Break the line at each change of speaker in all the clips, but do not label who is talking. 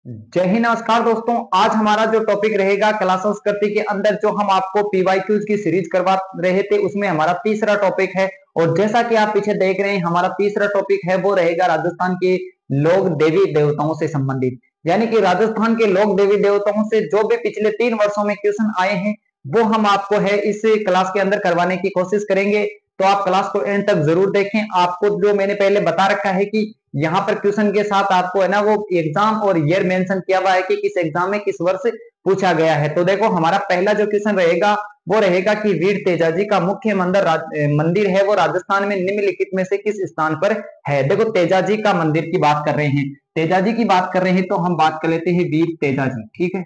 जय हिंद, नमस्कार दोस्तों। आज हमारा जो टॉपिक रहेगा कला संस्कृति के अंदर जो हम आपको पीवाईक्यूज की सीरीज करवा रहे थे उसमें हमारा तीसरा टॉपिक है। और जैसा कि आप पीछे देख रहे हैं हमारा तीसरा टॉपिक है वो रहेगा राजस्थान के लोक देवी देवताओं से संबंधित। यानी कि राजस्थान के लोक देवी देवताओं से जो भी पिछले 3 वर्षों में क्वेश्चन आए हैं वो हम आपको है इस क्लास के अंदर करवाने की कोशिश करेंगे। तो आप क्लास को एंड तक जरूर देखें। आपको जो मैंने पहले बता रखा है कि यहाँ पर क्वेश्चन के साथ आपको है ना वो एग्जाम और ईयर मेंशन किया हुआ है कि किस एग्जाम में किस वर्ष पूछा गया है। तो देखो हमारा पहला जो क्वेश्चन रहेगा वो रहेगा कि वीर तेजाजी का मुख्य मंदिर है वो राजस्थान में निम्नलिखित में से किस स्थान पर है। देखो तेजाजी का मंदिर की बात कर रहे हैं, तेजाजी की बात कर रहे हैं तो हम बात कर लेते हैं वीर तेजाजी। ठीक है,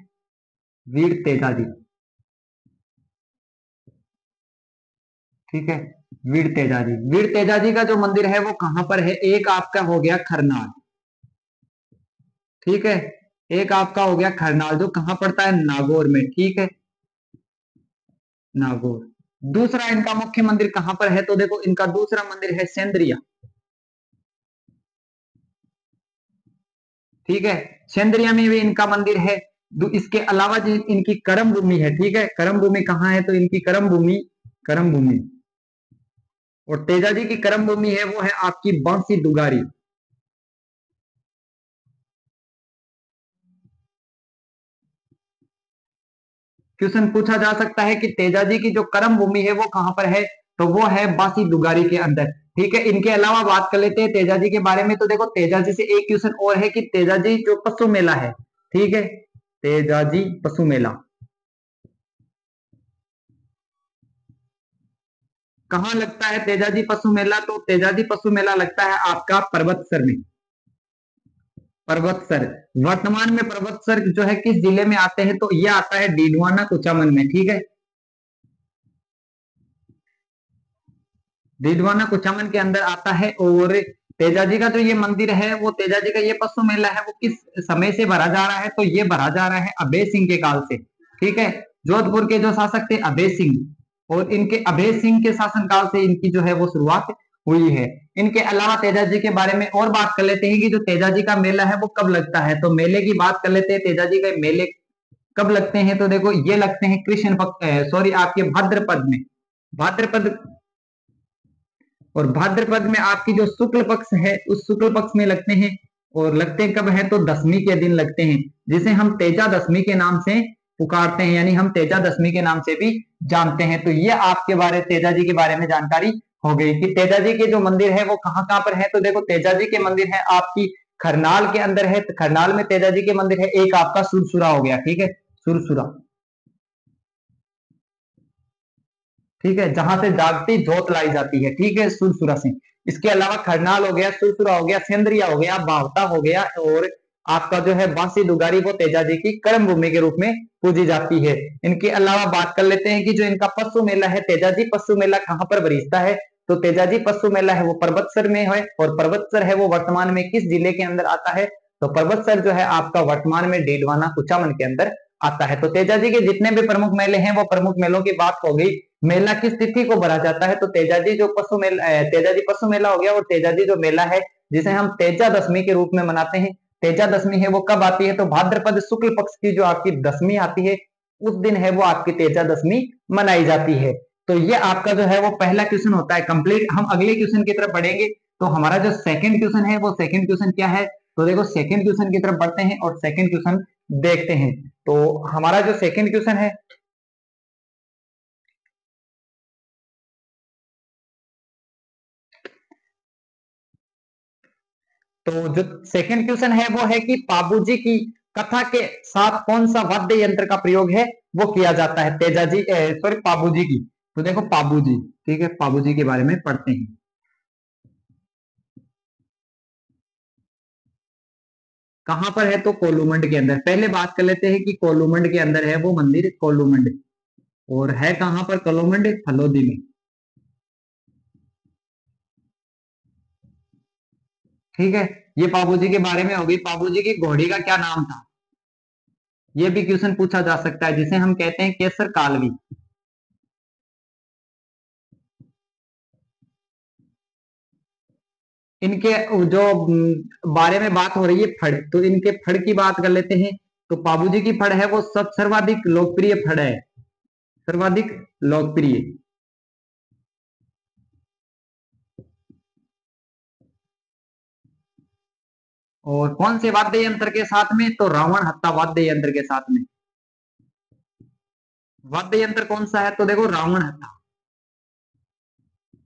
वीर तेजाजी। ठीक है, वीर तेजाजी, वीर तेजाजी का जो मंदिर है वो कहां पर है। एक आपका हो गया खरनाल, ठीक है, एक आपका हो गया खरनाल जो कहां पड़ता है, नागौर में। ठीक है, नागौर। दूसरा इनका मुख्य मंदिर कहां पर है, तो देखो इनका दूसरा मंदिर है सेंद्रिया। ठीक है, सेंद्रिया में भी इनका मंदिर है। इसके अलावा जो इनकी कर्म भूमि है, ठीक है, कर्म भूमि कहां है, तो इनकी कर्म भूमि, कर्म भूमि और तेजाजी की कर्म भूमि है वो है आपकी बांसी दुगारी। क्वेश्चन पूछा जा सकता है कि तेजाजी की जो कर्म भूमि है वो कहां पर है, तो वो है बासी दुगारी के अंदर। ठीक है, इनके अलावा बात कर लेते हैं तेजाजी के बारे में। तो देखो तेजाजी से एक क्वेश्चन और है कि तेजाजी जो पशु मेला है, ठीक है, तेजाजी पशु मेला कहां लगता है। तेजाजी पशु मेला, तो तेजाजी पशु मेला लगता है आपका पर्वतसर में। पर्वतसर, वर्तमान में पर्वतसर जो है किस जिले में आते हैं, तो ये आता है डीडवाना कुचामन में। ठीक है, रिडवाना कुचामन के अंदर आता है। और तेजाजी का जो ये मंदिर है वो तेजाजी का ये पशु मेला है वो किस समय से भरा जा रहा है, तो ये भरा जा रहा है अभय सिंह के काल से। ठीक है, जोधपुर के जो शासक थे अभय सिंह, और इनके अभय सिंह के शासन काल से इनकी जो है वो शुरुआत हुई है। इनके अलावा तेजाजी के बारे में और बात कर लेते हैं कि जो तेजाजी का मेला है वो कब लगता है। तो मेले की बात कर लेते हैं, तेजाजी के मेले कब लगते हैं, तो देखो ये लगते हैं कृष्ण पक्ष, सॉरी आपके भाद्रपद में। भाद्रपद, और भाद्रपद में आपकी जो शुक्ल पक्ष है उस शुक्ल पक्ष में लगते हैं। और लगते कब है, तो दशमी के दिन लगते हैं, जिसे हम तेजा दशमी के नाम से पुकारते हैं, यानी हम तेजा दशमी के नाम से भी जानते हैं। तो ये आपके बारे तेजा जी के बारे में जानकारी हो गई कि तेजा जी के जो मंदिर है वो कहाँ कहाँ पर है। तो देखो तेजा जी के मंदिर है आपकी खरनाल के अंदर है, तो खरनाल में तेजा जी के मंदिर है। एक आपका सुरसुरा हो गया, ठीक है, सुरसुरा, ठीक है, जहां से जागती जोत लाई जाती है। ठीक है, सुरसुरा से। इसके अलावा खरनाल हो गया, सुरसुरा हो गया, सेंद्रिया हो गया, बावता हो गया, और आपका जो है बांसी दुगारी वो तेजा जी की कर्म भूमि के रूप में पूजी जाती है। इनके अलावा बात कर लेते हैं कि जो इनका पशु मेला है, तेजाजी पशु मेला कहां पर बरीजता है, तो तेजाजी पशु मेला है वो पर्वतसर में है। और पर्वतसर है वो वर्तमान में किस जिले के अंदर आता है, तो पर्वतसर जो है आपका वर्तमान में डीडवाना कुचामन के अंदर आता है। तो तेजाजी के जितने भी प्रमुख मेले हैं वो प्रमुख मेलों की बात हो गई। मेला किस तिथि को भरा जाता है, तो तेजाजी जो पशु मेला, तेजाजी पशु मेला हो गया। और तेजाजी जो मेला है जिसे हम तेजा दशमी के रूप में मनाते हैं, तेजा दशमी है वो कब आती है, तो भाद्रपद शुक्ल पक्ष की जो आपकी दशमी आती है उस दिन है वो आपकी तेजा दशमी मनाई जाती है। तो ये आपका जो है वो पहला क्वेश्चन होता है कंप्लीट। हम अगले क्वेश्चन की तरफ बढ़ेंगे। तो हमारा जो सेकंड क्वेश्चन है वो सेकंड क्वेश्चन क्या है, तो देखो सेकंड क्वेश्चन की तरफ बढ़ते हैं और सेकंड क्वेश्चन देखते हैं। तो हमारा जो सेकंड क्वेश्चन है, तो जो सेकंड क्वेश्चन है वो है कि पाबूजी की कथा के साथ कौन सा वाद्य यंत्र का प्रयोग है वो किया जाता है। तेजाजी, सॉरी, पाबूजी की। तो देखो पाबूजी, ठीक है, पाबूजी के बारे में पढ़ते हैं। कहां पर है, तो कोलूमंड के अंदर। पहले बात कर लेते हैं कि कोलूमंड के अंदर है वो मंदिर, कोलूमंड। और है कहां पर कोलूमंड, फलोदी में। ठीक है, ये पाबूजी के बारे में होगी। पाबूजी की घोड़ी का क्या नाम था, ये भी क्वेश्चन पूछा जा सकता है, जिसे हम कहते हैं केसर कालवी। इनके जो बारे में बात हो रही है फड़, तो इनके फड़ की बात कर लेते हैं। तो पाबूजी की फड़ है वो सब सर्वाधिक लोकप्रिय फड़ है, सर्वाधिक लोकप्रिय। और कौन से वाद्य यंत्र के साथ में? तो रावण हत्था वाद्य यंत्र के साथ में। वाद्य यंत्र कौन सा है? तो देखो रावण हत्था,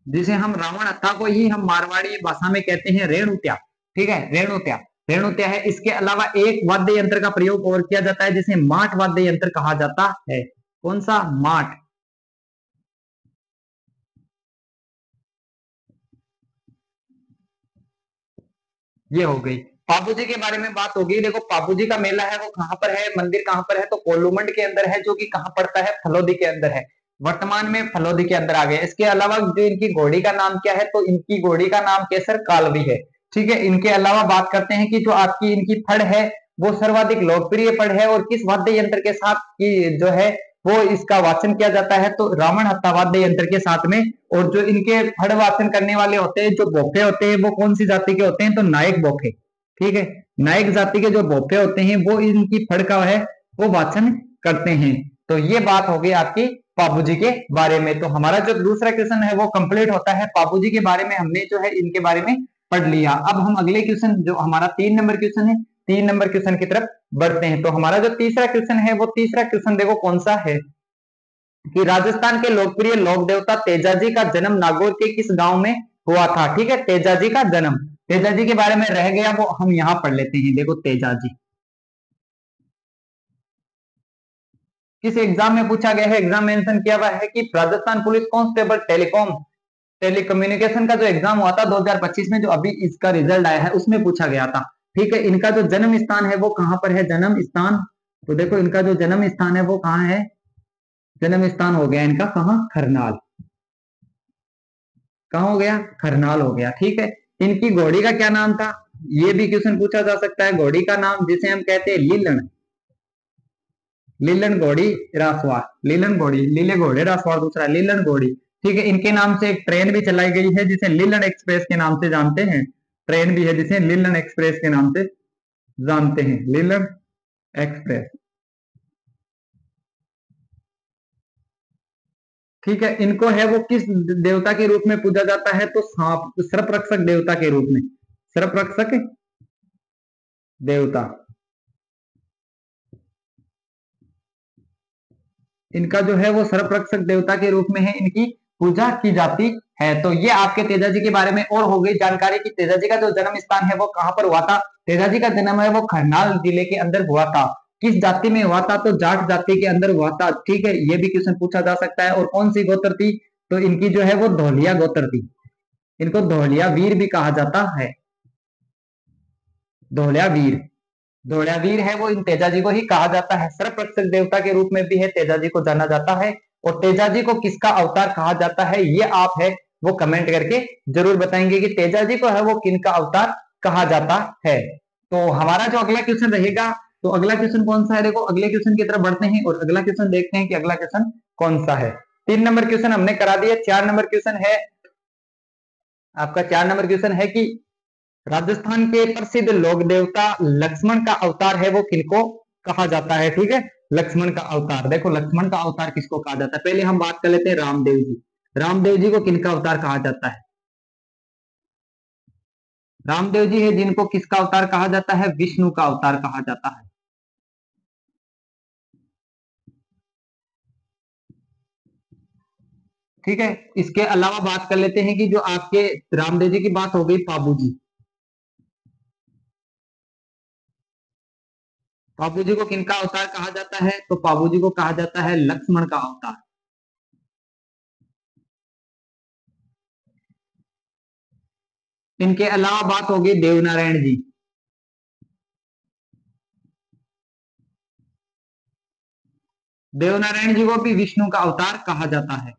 जिसे हम रावण हत्था को ही हम मारवाड़ी भाषा में कहते हैं रेणुत्या। ठीक है, रेणुत्या, रेणुत्या है। इसके अलावा एक वाद्य यंत्र का प्रयोग और किया जाता है जिसे माट वाद्य यंत्र कहा जाता है। कौन सा? माट। ये हो गई पाबूजी के बारे में बात होगी। देखो पाबूजी का मेला है वो कहाँ पर है, मंदिर कहाँ पर है? तो कोलूमंड के अंदर है, जो कि कहाँ पड़ता है? फलोदी के अंदर है। वर्तमान में फलोदी के अंदर आ गया। इसके अलावा जो इनकी घोड़ी का नाम क्या है? तो इनकी घोड़ी का नाम केसर कालवी है। ठीक है, इनके अलावा बात करते हैं कि जो आपकी इनकी फड़ है वो सर्वाधिक लोकप्रिय फड़ है और किस वाद्य यंत्र के साथ की जो है वो इसका वाचन किया जाता है? तो रावण हत्था वाद्य यंत्र के साथ में। और जो इनके फड़ वाचन करने वाले होते हैं, जो बोके होते हैं, वो कौन सी जाति के होते हैं? तो नायक बोके। ठीक है, नायक जाति के जो बोके होते हैं वो इनकी फड़ का है वो वाचन करते हैं। तो ये बात हो गई आपकी पाबूजी के बारे में। तो हमारा जो दूसरा क्वेश्चन है वो कंप्लीट होता है। पाबूजी के बारे में हमने जो है इनके बारे में पढ़ लिया। अब हम अगले क्वेश्चन, जो हमारा 3 नंबर क्वेश्चन है, 3 नंबर क्वेश्चन की तरफ बढ़ते हैं। तो हमारा जो तीसरा क्वेश्चन है वो तीसरा क्वेश्चन देखो कौन सा है कि राजस्थान के लोकप्रिय लोक देवता तेजाजी का जन्म नागौर के किस गांव में हुआ था? ठीक है, तेजाजी का जन्म, तेजाजी के बारे में रह गया वो हम यहां पढ़ लेते हैं। देखो तेजाजी किस एग्जाम में पूछा गया है? एग्जाम मेंशन किया हुआ है कि Rajasthan police constable telecom telecommunication का जो एग्जाम हुआ था 2025 में, जो अभी इसका रिजल्ट आया है, उसमें पूछा गया था। ठीक है, इनका जो जन्म स्थान है वो कहां पर है? जन्म स्थान, तो देखो इनका जो जन्म स्थान है वो कहाँ है? जन्म स्थान हो गया इनका कहाँ? खरनाल। कहाँ हो गया? खरनाल हो गया। ठीक है, इनकी घोड़ी का क्या नाम था? ये भी क्वेश्चन पूछा जा सकता है। घोड़ी का नाम जिसे हम कहते हैं लीलन, लीलन घोड़ी रासवार, लीलन घोड़ी, लीले घोड़े रासवार दूसरा, लीलन घोड़ी। ठीक है, इनके नाम से एक ट्रेन भी चलाई गई है जिसे लीलन एक्सप्रेस के नाम से जानते हैं। ट्रेन भी है जिसे लीलन एक्सप्रेस के नाम से जानते हैं, लीलन एक्सप्रेस। ठीक है, इनको है वो किस देवता के रूप में पूजा जाता है? तो सांप, सर्प रक्षक देवता के रूप में, सर्प रक्षक देवता। इनका जो है वो सर्प रक्षक देवता के रूप में है इनकी पूजा की जाती है। तो ये आपके तेजाजी के बारे में और हो गई जानकारी कि तेजाजी का जो जन्म स्थान है वो कहां पर हुआ था। तेजाजी का जन्म है वो खरनाल जिले के अंदर हुआ था। किस जाति में हुआ था? तो जाट जाति के अंदर हुआ था। ठीक है, ये भी क्वेश्चन पूछा जा सकता है। और कौन सी गोत्र थी? तो इनकी जो है वो धोलिया गोत्र थी। इनको धोलिया वीर भी कहा जाता है, धोलिया वीर। धोलिया वीर है वो इन तेजाजी को ही कहा जाता है। सर्प रक्षक देवता के रूप में भी है तेजाजी को जाना जाता है। और तेजाजी को किसका अवतार कहा जाता है? ये आप है वो कमेंट करके जरूर बताएंगे कि तेजाजी को है वो किनका अवतार कहा जाता है। तो हमारा जो अगला क्वेश्चन रहेगा, तो अगला क्वेश्चन कौन सा है? देखो अगले क्वेश्चन की तरफ बढ़ते हैं और अगला क्वेश्चन देखते हैं कि अगला क्वेश्चन कौन सा है। 3 नंबर क्वेश्चन हमने करा दिया। 4 नंबर क्वेश्चन है आपका। 4 नंबर क्वेश्चन है कि राजस्थान के प्रसिद्ध लोक देवता लक्ष्मण का अवतार है वो किनको कहा जाता है? ठीक है, लक्ष्मण का अवतार। देखो लक्ष्मण का अवतार किसको कहा जाता है? पहले हम बात कर लेते हैं रामदेव जी। रामदेव जी को किनका अवतार कहा जाता है? रामदेव जी है जिनको किसका अवतार कहा जाता है? विष्णु का अवतार कहा जाता है। ठीक है, इसके अलावा बात कर लेते हैं कि जो आपके रामदेव जी की बात हो गई, बाबू जी, बाबू जी को किनका अवतार कहा जाता है? तो बाबू जी को कहा जाता है लक्ष्मण का अवतार। इनके अलावा बात होगी देवनारायण जी। देवनारायण जी को भी विष्णु का अवतार कहा जाता है।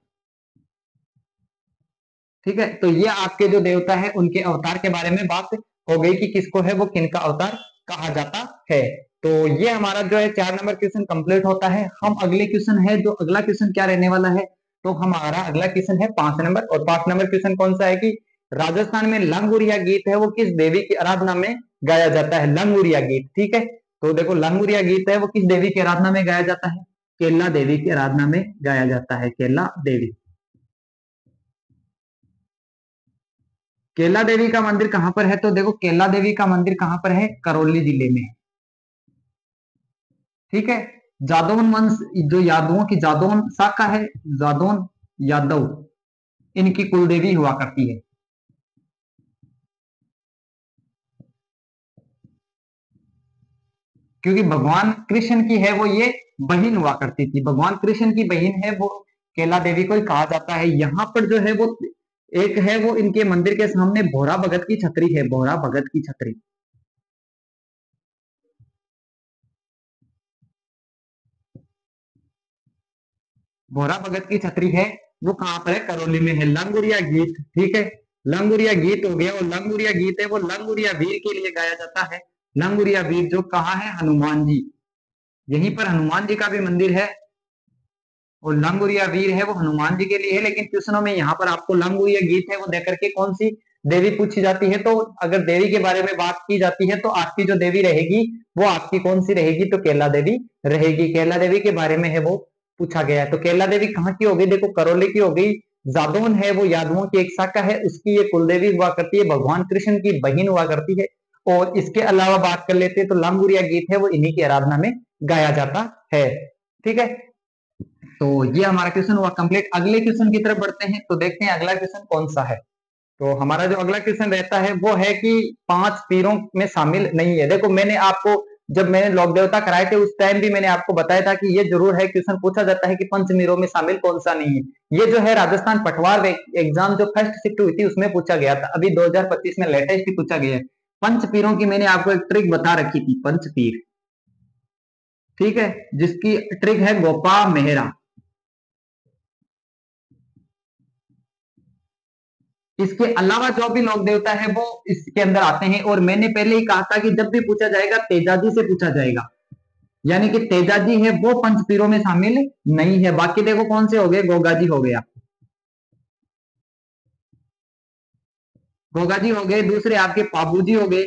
ठीक है, तो ये आपके जो देवता है उनके अवतार के बारे में बात हो गई कि किसको है वो किनका अवतार कहा जाता है। तो ये हमारा जो है 4 नंबर क्वेश्चन कंप्लीट होता है। हम अगले क्वेश्चन है, जो अगला क्वेश्चन क्या रहने वाला है? तो हमारा अगला क्वेश्चन है 5 नंबर। और 5 नंबर क्वेश्चन कौन सा है कि राजस्थान में लंगुरिया गीत है वो किस देवी की आराधना में गाया जाता है? लंगुरिया गीत, ठीक है। तो देखो लंगुरिया गीत है वो किस देवी की आराधना में गाया जाता है? केला देवी की आराधना में गाया जाता है, केला देवी। केला देवी का मंदिर कहां पर है? तो देखो केला देवी का मंदिर कहां पर है? करौली जिले में, ठीक है। जादौन वंश, जो यादवों की जादौन शाखा है, जादौन यादव, इनकी कुलदेवी हुआ करती है। क्योंकि भगवान कृष्ण की है वो ये बहन हुआ करती थी, भगवान कृष्ण की बहन है वो केला देवी को ही कहा जाता है। यहाँ पर जो है वो एक है वो इनके मंदिर के सामने भोरा भगत की छतरी है, भोरा भगत की छतरी। भोरा भगत की छतरी है वो कहां पर है? करौली में है। लंगुरिया गीत, ठीक है, लंगुरिया गीत हो गया। और लंगुरिया गीत है वो लंगुरिया वीर के लिए गाया जाता है। लंगुरिया वीर जो कहाँ है? हनुमान जी, यहीं पर हनुमान जी का भी मंदिर है। और लंगुरिया वीर है वो हनुमान जी के लिए है। लेकिन क्वेश्चनों में यहाँ पर आपको लंगुरिया गीत है वो देकर के कौन सी देवी पूछी जाती है? तो अगर देवी के बारे में बात की जाती है तो आपकी जो देवी रहेगी वो आपकी कौन सी रहेगी? तो केला देवी रहेगी। केला देवी के बारे में है वो पूछा गया है। तो केला देवी कहाँ की हो गई? देखो करौली की हो गई। जादौन है वो यादवों की एक शाखा है, उसकी ये कुलदेवी हुआ करती है, भगवान कृष्ण की बहन हुआ करती है। और इसके अलावा बात कर लेते हैं तो लंगुरिया गीत है वो इन्हीं की आराधना में गाया जाता है, ठीक है। तो ये हमारा क्वेश्चन हुआ कंप्लीट। अगले क्वेश्चन की तरफ बढ़ते हैं, तो देखते हैं अगला क्वेश्चन कौन सा है। तो हमारा जो अगला क्वेश्चन रहता है वो है कि पांच पीरों में शामिल नहीं है। देखो मैंने आपको जब मैंने लोक देवता कराए थे उस टाइम भी मैंने आपको बताया था कि ये जरूर है, क्वेश्चन पूछा जाता है कि पंच पीरों में शामिल कौन सा नहीं है। ये जो है राजस्थान पटवार एग्जाम जो फर्स्ट शिफ्ट हुई थी उसमें पूछा गया था, अभी 2025 में लेटेस्ट ही पूछा गया है। पंच पीरों की मैंने आपको एक ट्रिक बता रखी थी, पंच पीर, ठीक है, जिसकी ट्रिक है गोपा मेहरा। इसके अलावा जो भी लोक देवता है वो इसके अंदर आते हैं। और मैंने पहले ही कहा था कि जब भी पूछा जाएगा तेजाजी से पूछा जाएगा, यानी कि तेजाजी है वो पंचपीरों में शामिल नहीं है। बाकी देखो कौन से हो गए? गोगाजी हो गया, गोगाजी हो गए। दूसरे आपके पाबूजी हो गए,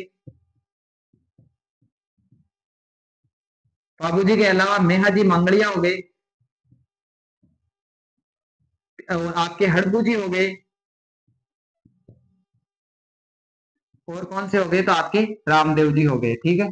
पाबूजी के अलावा मेहाजी मंगड़िया हो गए, और आपके हड़बूजी हो गए, और कौन से हो गए? तो आपके रामदेव जी हो गए, ठीक है।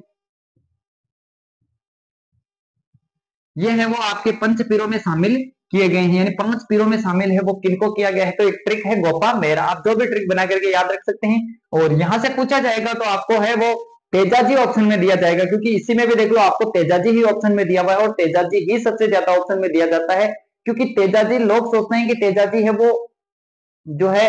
ये है वो आपके पंच पीरों में शामिल किए गए हैं, यानी पांच पीरों में शामिल है वो किनको किया गया है? तो एक ट्रिक है गोपा मेहरा, आप जो भी ट्रिक बना करके याद रख सकते हैं। और यहां से पूछा जाएगा तो आपको है वो तेजाजी ऑप्शन में दिया जाएगा, क्योंकि इसी में भी देख लो आपको तेजाजी ही ऑप्शन में दिया हुआ है, और तेजाजी ही सबसे ज्यादा ऑप्शन में दिया जाता है। क्योंकि तेजाजी लोग सोचते हैं कि तेजाजी है वो जो है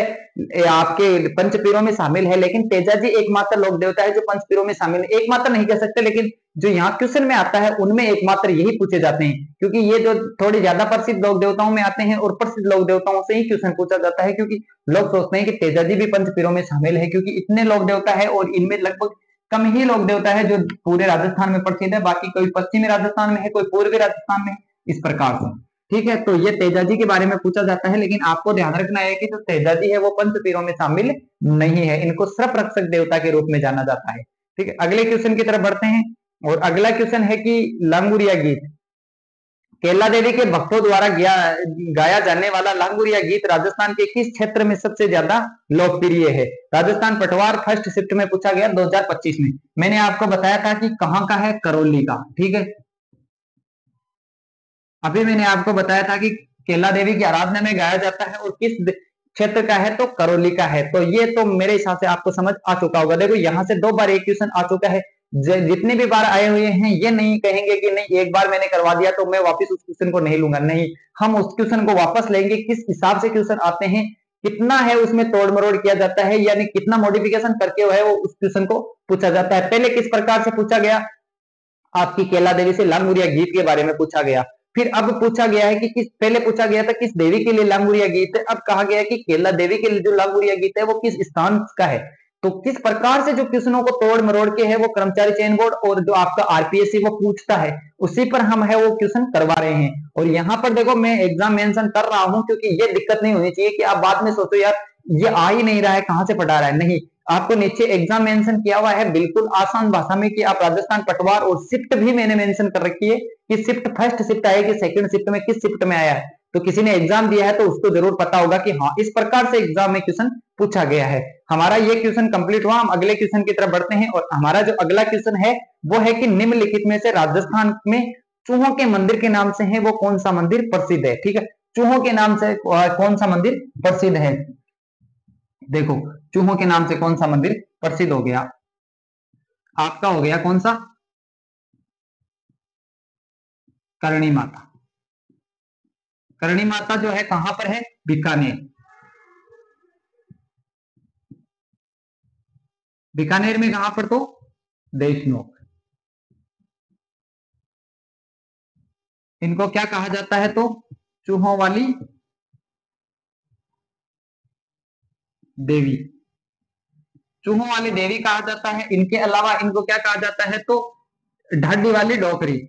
आपके पंचपीरों में शामिल है, लेकिन तेजाजी एकमात्र लोक देवता है जो पंचपीरों में शामिल है। एकमात्र नहीं कह सकते, लेकिन जो यहाँ क्वेश्चन में आता है उनमें एकमात्र यही पूछे जाते हैं, क्योंकि ये जो थोड़ी ज्यादा प्रसिद्ध लोक देवताओं में आते हैं और प्रसिद्ध लोक देवताओं से ही क्वेश्चन पूछा जाता है। क्योंकि लोग सोचते हैं कि तेजाजी भी पंचपीरों में शामिल है, क्योंकि इतने लोक देवता है और इनमें लगभग कम ही लोक देवता है जो पूरे राजस्थान में प्रसिद्ध है। बाकी कोई पश्चिमी राजस्थान में है, कोई पूर्वी राजस्थान में, इस प्रकार से, ठीक है। तो ये तेजाजी के बारे में पूछा जाता है, लेकिन आपको ध्यान रखना है कि जो तेजाजी है वो पंचपीरों में शामिल नहीं है, इनको सर्प रक्षक देवता के रूप में जाना जाता है, ठीक है। अगले क्वेश्चन की तरफ बढ़ते हैं, और अगला क्वेश्चन है कि लांगुरिया गीत, केला देवी के भक्तों द्वारा गाया जाने वाला लांगुरिया गीत राजस्थान के किस क्षेत्र में सबसे ज्यादा लोकप्रिय है? राजस्थान पटवार फर्स्ट शिफ्ट में पूछा गया 2025 में। मैंने आपको बताया था कि कहां का है? करौली का, ठीक है। अभी मैंने आपको बताया था कि केला देवी की आराधना में गाया जाता है, और किस क्षेत्र का है? तो करौली का है। तो ये तो मेरे हिसाब से आपको समझ आ चुका होगा। देखो यहाँ से दो बार एक क्वेश्चन आ चुका है, जितने भी बार आए हुए हैं ये नहीं कहेंगे कि नहीं एक बार मैंने करवा दिया तो मैं वापस उस क्वेश्चन को नहीं लूंगा, नहीं, हम उस क्वेश्चन को वापस लेंगे। किस हिसाब से क्वेश्चन आते हैं, कितना है उसमें तोड़ मरोड़ किया जाता है, यानी कितना मॉडिफिकेशन करके है वो उस क्वेश्चन को पूछा जाता है। पहले किस प्रकार से पूछा गया? आपकी केला देवी से लांगुरिया गीत के बारे में पूछा गया। फिर अब पूछा गया है कि किस, पहले पूछा गया था किस देवी के लिए लांगुरिया गीत है, अब कहा गया है कि केला देवी के लिए जो लांगुरिया गीत है वो किस स्थान का है। तो किस प्रकार से जो क्वेश्चनों को तोड़ मरोड़ के है वो कर्मचारी चयन बोर्ड और जो आपका आरपीएससी वो पूछता है, उसी पर हम है वो क्वेश्चन करवा रहे हैं। और यहाँ पर देखो मैं एग्जाम मेंशन कर रहा हूं, क्योंकि ये दिक्कत नहीं होनी चाहिए कि आप बाद में सोचो यार ये आ ही नहीं रहा है, कहां से पढ़ा रहा है, नहीं, आपको नीचे एग्जाम मेंशन किया हुआ है बिल्कुल आसान भाषा में कि आप राजस्थान पटवार, और शिफ्ट भी मैंने मेंशन कर रखी है कि शिफ्ट फर्स्ट शिफ्ट आया कि सेकंड शिफ्ट में, किस शिफ्ट में आया है। तो किसी ने एग्जाम दिया है तो उसको जरूर पता होगा कि हाँ इस प्रकार से एग्जाम में क्वेश्चन पूछा गया है। हमारा ये क्वेश्चन कंप्लीट हुआ, हम अगले क्वेश्चन की तरफ बढ़ते हैं, और हमारा जो अगला क्वेश्चन है वो है कि निम्नलिखित में से राजस्थान में चूहों के मंदिर के नाम से है वो कौन सा मंदिर प्रसिद्ध है। ठीक है, चूहों के नाम से कौन सा मंदिर प्रसिद्ध है। देखो, चूहों के नाम से कौन सा मंदिर प्रसिद्ध हो गया, आपका हो गया कौन सा, करणी माता। करणी माता जो है कहां पर है, बीकानेर। बीकानेर में कहां पर, तो देशनोक। इनको क्या कहा जाता है, तो चूहों वाली देवी, चूहों वाली देवी कहा जाता है। इनके अलावा इनको क्या कहा जाता है, तो ढाडी वाली डोकरी।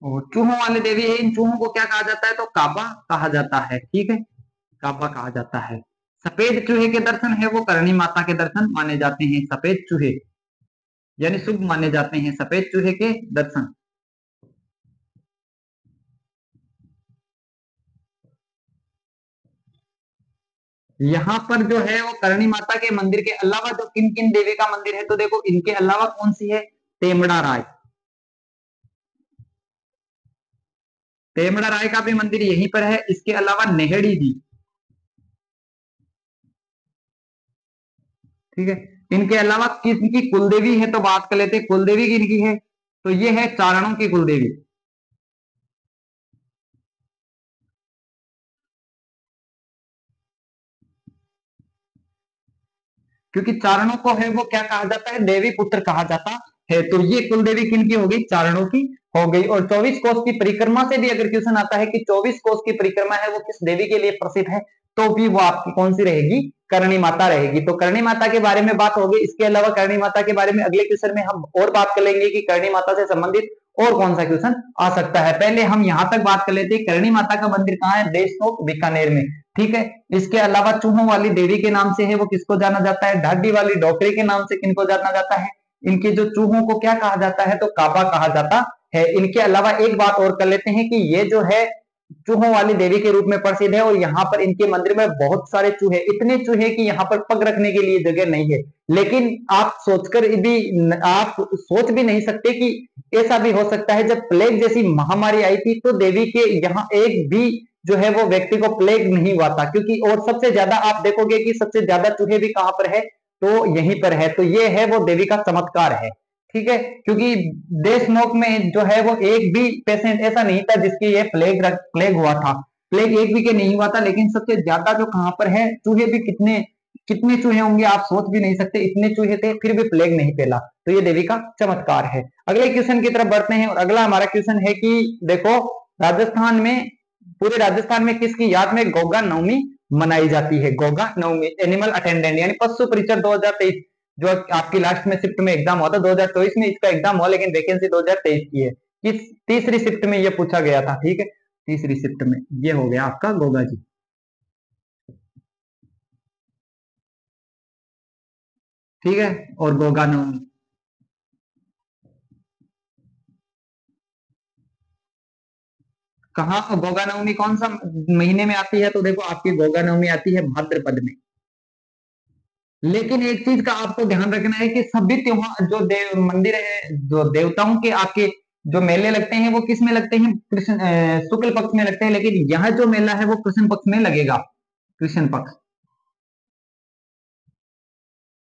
और चूहों वाली देवी है, इन चूहों को क्या कहा जाता है, तो काबा कहा जाता है। ठीक है, काबा कहा जाता है। सफेद चूहे के दर्शन है वो करणी माता के दर्शन माने जाते हैं, सफेद चूहे यानी शुभ माने जाते हैं सफेद चूहे के दर्शन। यहाँ पर जो है वो करणी माता के मंदिर के अलावा जो किन किन देवी का मंदिर है, तो देखो इनके अलावा कौन सी है, तेमड़ा राय। तेमड़ा राय का भी मंदिर यहीं पर है। इसके अलावा नेहड़ी जी। ठीक है, इनके अलावा किसकी कुलदेवी है, तो बात कर लेते हैं कुलदेवी किनकी है, तो ये है चारणों की कुलदेवी। क्योंकि चारणों को है वो क्या कहा जाता है, देवी पुत्र कहा जाता है। तो ये कुलदेवी किनकी हो गई, चारणों की हो गई। और 24 कोस की परिक्रमा से भी अगर क्वेश्चन आता है कि 24 कोस की परिक्रमा है वो किस देवी के लिए प्रसिद्ध है, तो भी वो आपकी कौन सी रहेगी, करणी माता रहेगी। तो करणी माता के बारे में बात होगी। इसके अलावा करणी माता के बारे में अगले क्वेश्चन में हम और बात कर लेंगे कि करणी माता से संबंधित और कौन सा क्वेश्चन आ सकता है। पहले हम यहां तक बात कर लेते हैं, करणी माता का मंदिर कहाँ है, देशनोक बीकानेर में। ठीक है, इसके अलावा चूहों वाली देवी के नाम से है वो किसको जाना जाता है, ढाडी वाली डोकरी के नाम से किनको जाना जाता है, इनके जो चूहों को क्या कहा जाता है, तो काबा कहा जाता है। इनके अलावा एक बात और कर लेते हैं कि ये जो है चूहों वाली देवी के रूप में प्रसिद्ध है, और यहाँ पर इनके मंदिर में बहुत सारे चूहे, इतने चूहे कि यहाँ पर पग रखने के लिए जगह नहीं है। लेकिन आप सोचकर भी, आप सोच भी नहीं सकते कि ऐसा भी हो सकता है, जब प्लेग जैसी महामारी आई थी तो देवी के यहाँ एक भी जो है वो व्यक्ति को प्लेग नहीं हुआ था। क्योंकि और सबसे ज्यादा आप देखोगे कि सबसे ज्यादा चूहे भी कहां पर है, तो यहीं पर है। तो ये है वो देवी का चमत्कार है। ठीक है, क्योंकि देशनोक में जो है वो एक भी पेशेंट ऐसा नहीं था जिसकी ये प्लेग हुआ था। प्लेग एक भी के नहीं हुआ था, लेकिन सबसे ज्यादा जो कहां पर है, चूहे भी कितने कितने चूहे होंगे आप सोच भी नहीं सकते, इतने चूहे थे फिर भी प्लेग नहीं फैला। तो ये देवी का चमत्कार है। अगले क्वेश्चन की तरफ बढ़ते हैं, और अगला हमारा क्वेश्चन है कि देखो, राजस्थान में, पूरे राजस्थान में किसकी याद में गोगा नवमी मनाई जाती है, गोगा नवमी, एनिमल अटेंडेंट यानी पशु परिचर 2023, जो आपकी लास्ट में शिफ्ट में एग्जाम हुआ था 2024 में इसका एग्जाम हुआ, लेकिन वैकेंसी 2023 की है। किस तीसरी शिफ्ट में ये पूछा गया था। ठीक है, तीसरी शिफ्ट में ये हो गया आपका गोगा जी। ठीक है, और गोगा नवमी कहाँ, गोगा नवमी कौन सा महीने में आती है, तो देखो आपकी गोगा नवमी आती है भाद्रपद में। लेकिन एक चीज का आपको ध्यान रखना है कि सभी त्योहार जो देव मंदिर है, जो देवताओं के आपके जो मेले लगते हैं वो किस में लगते हैं, कृष्ण शुक्ल पक्ष में लगते हैं। लेकिन यह जो मेला है वो कृष्ण पक्ष में लगेगा, कृष्ण पक्ष,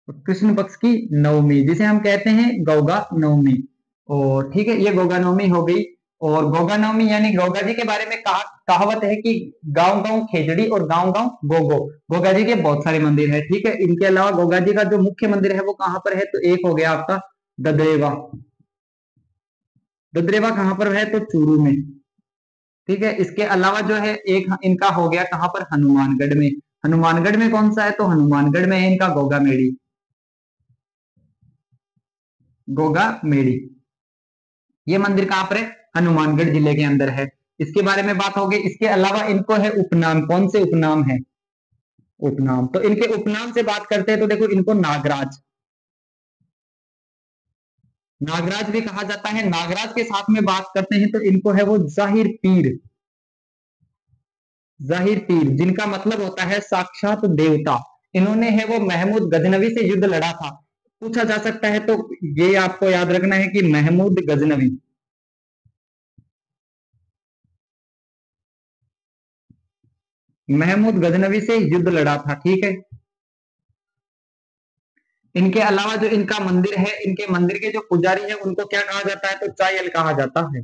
कृष्ण पक्ष की नवमी जिसे हम कहते हैं गोगा नवमी। और ठीक है, ये गोगा नवमी हो गई। और गोगा नवमी यानी गोगा जी के बारे में कहावत है कि गांव गांव खेजड़ी और गांव गांव गोगो। गोगा जी के बहुत सारे मंदिर है। ठीक है, इनके अलावा गोगा जी का जो मुख्य मंदिर है वो कहां पर है, तो एक हो गया आपका ददरेवा। ददरेवा कहां पर है, तो चूरू में। ठीक है, इसके अलावा जो है एक इनका हो गया कहां पर, हनुमानगढ़ में। हनुमानगढ़ में कौन सा है, तो हनुमानगढ़ में है इनका गोगा मेड़ी। गोगा मेड़ी। ये मंदिर कहां पर है? हनुमानगढ़ जिले के अंदर है। इसके बारे में बात होगी। इसके अलावा इनको है उपनाम। कौन से उपनाम है? उपनाम। तो इनके उपनाम से बात करते हैं तो देखो इनको नागराज, नागराज भी कहा जाता है। नागराज के साथ में बात करते हैं तो इनको है वो जाहिर पीर, जाहिर पीर जिनका मतलब होता है साक्षात देवता। इन्होंने है वो महमूद गजनवी से युद्ध लड़ा था। पूछा जा सकता है तो ये आपको याद रखना है कि महमूद गजनवी, महमूद गजनवी से युद्ध लड़ा था। ठीक है। इनके अलावा जो इनका मंदिर है, इनके मंदिर के जो पुजारी है उनको क्या कहा जाता है? तो चायल कहा जाता है।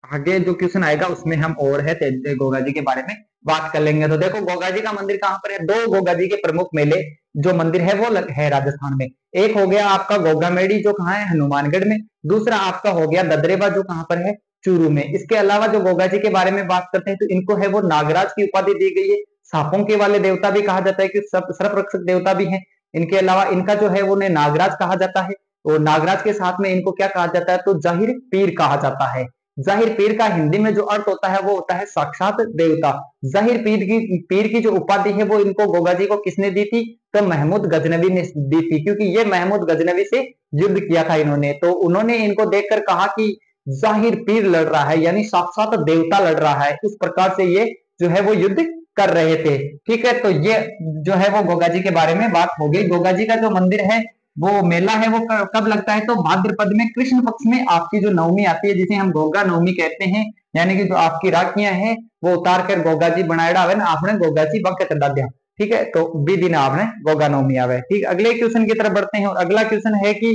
आगे जो क्वेश्चन आएगा उसमें हम और है गोगा जी के बारे में बात कर लेंगे। तो देखो गोगा जी का मंदिर कहाँ पर है? दो गोगा जी के प्रमुख मेले जो मंदिर है वो है राजस्थान में। एक हो गया आपका गोगा मेड़ी जो कहाँ है? हनुमानगढ़ में। दूसरा आपका हो गया ददरेबा जो कहाँ पर है? चूरू में। इसके अलावा जो गोगा जी के बारे में बात करते हैं तो इनको है वो नागराज की उपाधि दी गई है। सांपों के वाले देवता भी कहा जाता है कि सर्प रक्षक देवता भी है। इनके अलावा इनका जो है वो नागराज कहा जाता है। और नागराज के साथ में इनको क्या कहा जाता है? तो जाहिर पीर कहा जाता है। जाहिर पीर का हिंदी में जो अर्थ होता है वो होता है साक्षात देवता। जाहिर पीर की जो उपाधि है वो इनको गोगा जी को किसने दी थी? तो महमूद गजनवी ने दी थी, क्योंकि ये महमूद गजनवी से युद्ध किया था इन्होंने। तो उन्होंने इनको देखकर कहा कि जाहिर पीर लड़ रहा है, यानी साक्षात देवता लड़ रहा है। इस प्रकार से ये जो है वो युद्ध कर रहे थे। ठीक है। तो ये जो है वो गोगा जी के बारे में बात हो गई। गोगा जी का जो मंदिर है वो मेला है वो कब लगता है? तो भाद्रपद में कृष्ण पक्ष में आपकी जो नवमी आती है जिसे हम गोगा नवमी कहते हैं, यानी कि जो आपकी राखियां हैं वो उतार कर गोगा जी बनाएड़ा आवे ना आपने गोगा जी बक चढ़ा दिया। ठीक है। तो बी दिन आपने गोगा नवमी आवे। ठीक। अगले क्वेश्चन की तरफ बढ़ते हैं और अगला क्वेश्चन है कि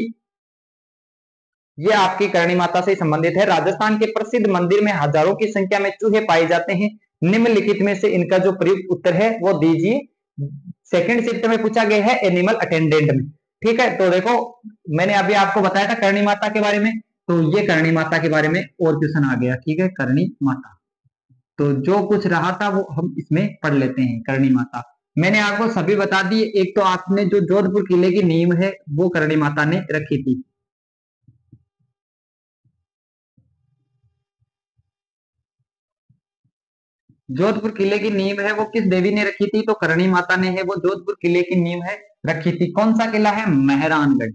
ये आपकी करणी माता से संबंधित है। राजस्थान के प्रसिद्ध मंदिर में हजारों की संख्या में चूहे पाए जाते हैं। निम्नलिखित में से इनका जो प्रयुक्त उत्तर है वो दीजिए। सेकंड शिफ्ट में पूछा गया है एनिमल अटेंडेंट में। ठीक है। तो देखो मैंने अभी आपको बताया था करणी माता के बारे में, तो ये करणी माता के बारे में और क्वेश्चन आ गया। ठीक है। करणी माता, तो जो कुछ रहा था वो हम इसमें पढ़ लेते हैं। करणी माता मैंने आपको सभी बता दी। एक तो आपने जो जोधपुर किले की नींव है वो करणी माता ने रखी थी। जोधपुर किले की नींव है वो किस देवी ने रखी थी? तो करणी माता ने है वो जोधपुर किले की नींव है रखी थी। कौन सा किला है? मेहरानगढ़।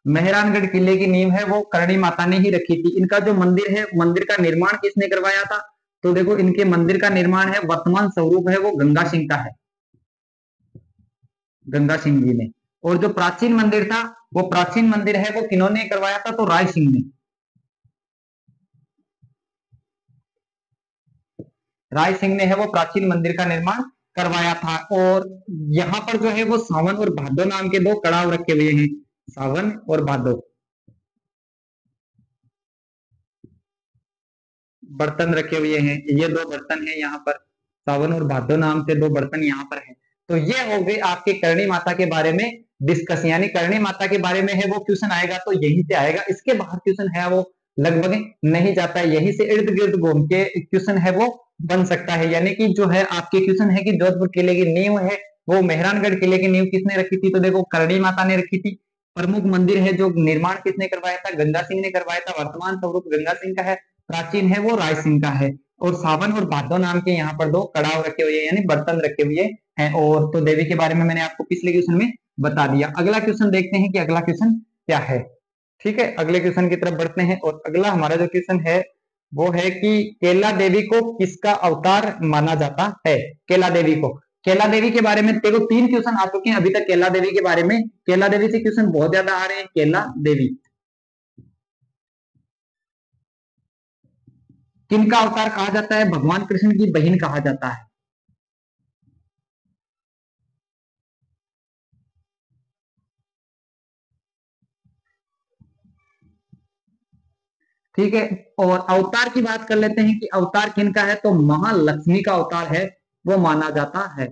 मेहरानगढ़ किले की नींव है वो करणी माता ने ही रखी थी। इनका जो मंदिर है, मंदिर का निर्माण किसने करवाया था? तो देखो इनके मंदिर का निर्माण है, वर्तमान स्वरूप है वो गंगा सिंह का है, गंगा सिंह जी ने। और जो प्राचीन मंदिर था वो प्राचीन मंदिर है वो किन्होंने करवाया था? तो राय सिंह ने, राय सिंह ने है वो प्राचीन मंदिर का निर्माण करवाया था। और यहाँ पर जो है वो सावन और भादो नाम के दो कड़ाव रखे हुए हैं। सावन और भादो बर्तन रखे हुए हैं। ये दो बर्तन है यहाँ पर, सावन और भादो नाम से दो बर्तन यहाँ पर है। तो ये हो गई आपकी करणी माता के बारे में डिस्कस, यानी करणी माता के बारे में है वो क्वेश्चन आएगा तो यहीं से आएगा। इसके बाहर क्वेश्चन है वो लगभग नहीं जाता है। यहीं से इर्द गिर्द घूम के क्वेश्चन है वो बन सकता है। यानी कि जो है आपके क्वेश्चन है कि जोधपुर किले की नींव है वो मेहरानगढ़ किले की नींव किसने रखी थी? तो देखो करणी माता ने रखी थी। प्रमुख मंदिर है जो निर्माण किसने करवाया था? गंगा सिंह ने करवाया था। वर्तमान स्वरूप गंगा सिंह का है। प्राचीन है वो राय सिंह का है। और सावन और भादो नाम के यहाँ पर दो कड़ाव रखे हुए यानी बर्तन रखे हुए हैं। और तो देवी के बारे में मैंने आपको पिछले क्वेश्चन में बता दिया। अगला क्वेश्चन देखते हैं कि अगला क्वेश्चन क्या है। ठीक है। अगले क्वेश्चन की तरफ बढ़ते हैं और अगला हमारा जो क्वेश्चन है वो है कि केला देवी को किसका अवतार माना जाता है? केला देवी को, केला देवी के बारे में देखो 3 क्वेश्चन आ चुके हैं अभी तक केला देवी के बारे में। केला देवी से क्वेश्चन बहुत ज्यादा आ रहे हैं। केला देवी किनका अवतार कहा जाता है? भगवान कृष्ण की बहन कहा जाता है। ठीक है। और अवतार की बात कर लेते हैं कि अवतार किनका है? तो महालक्ष्मी का अवतार है वो माना जाता है।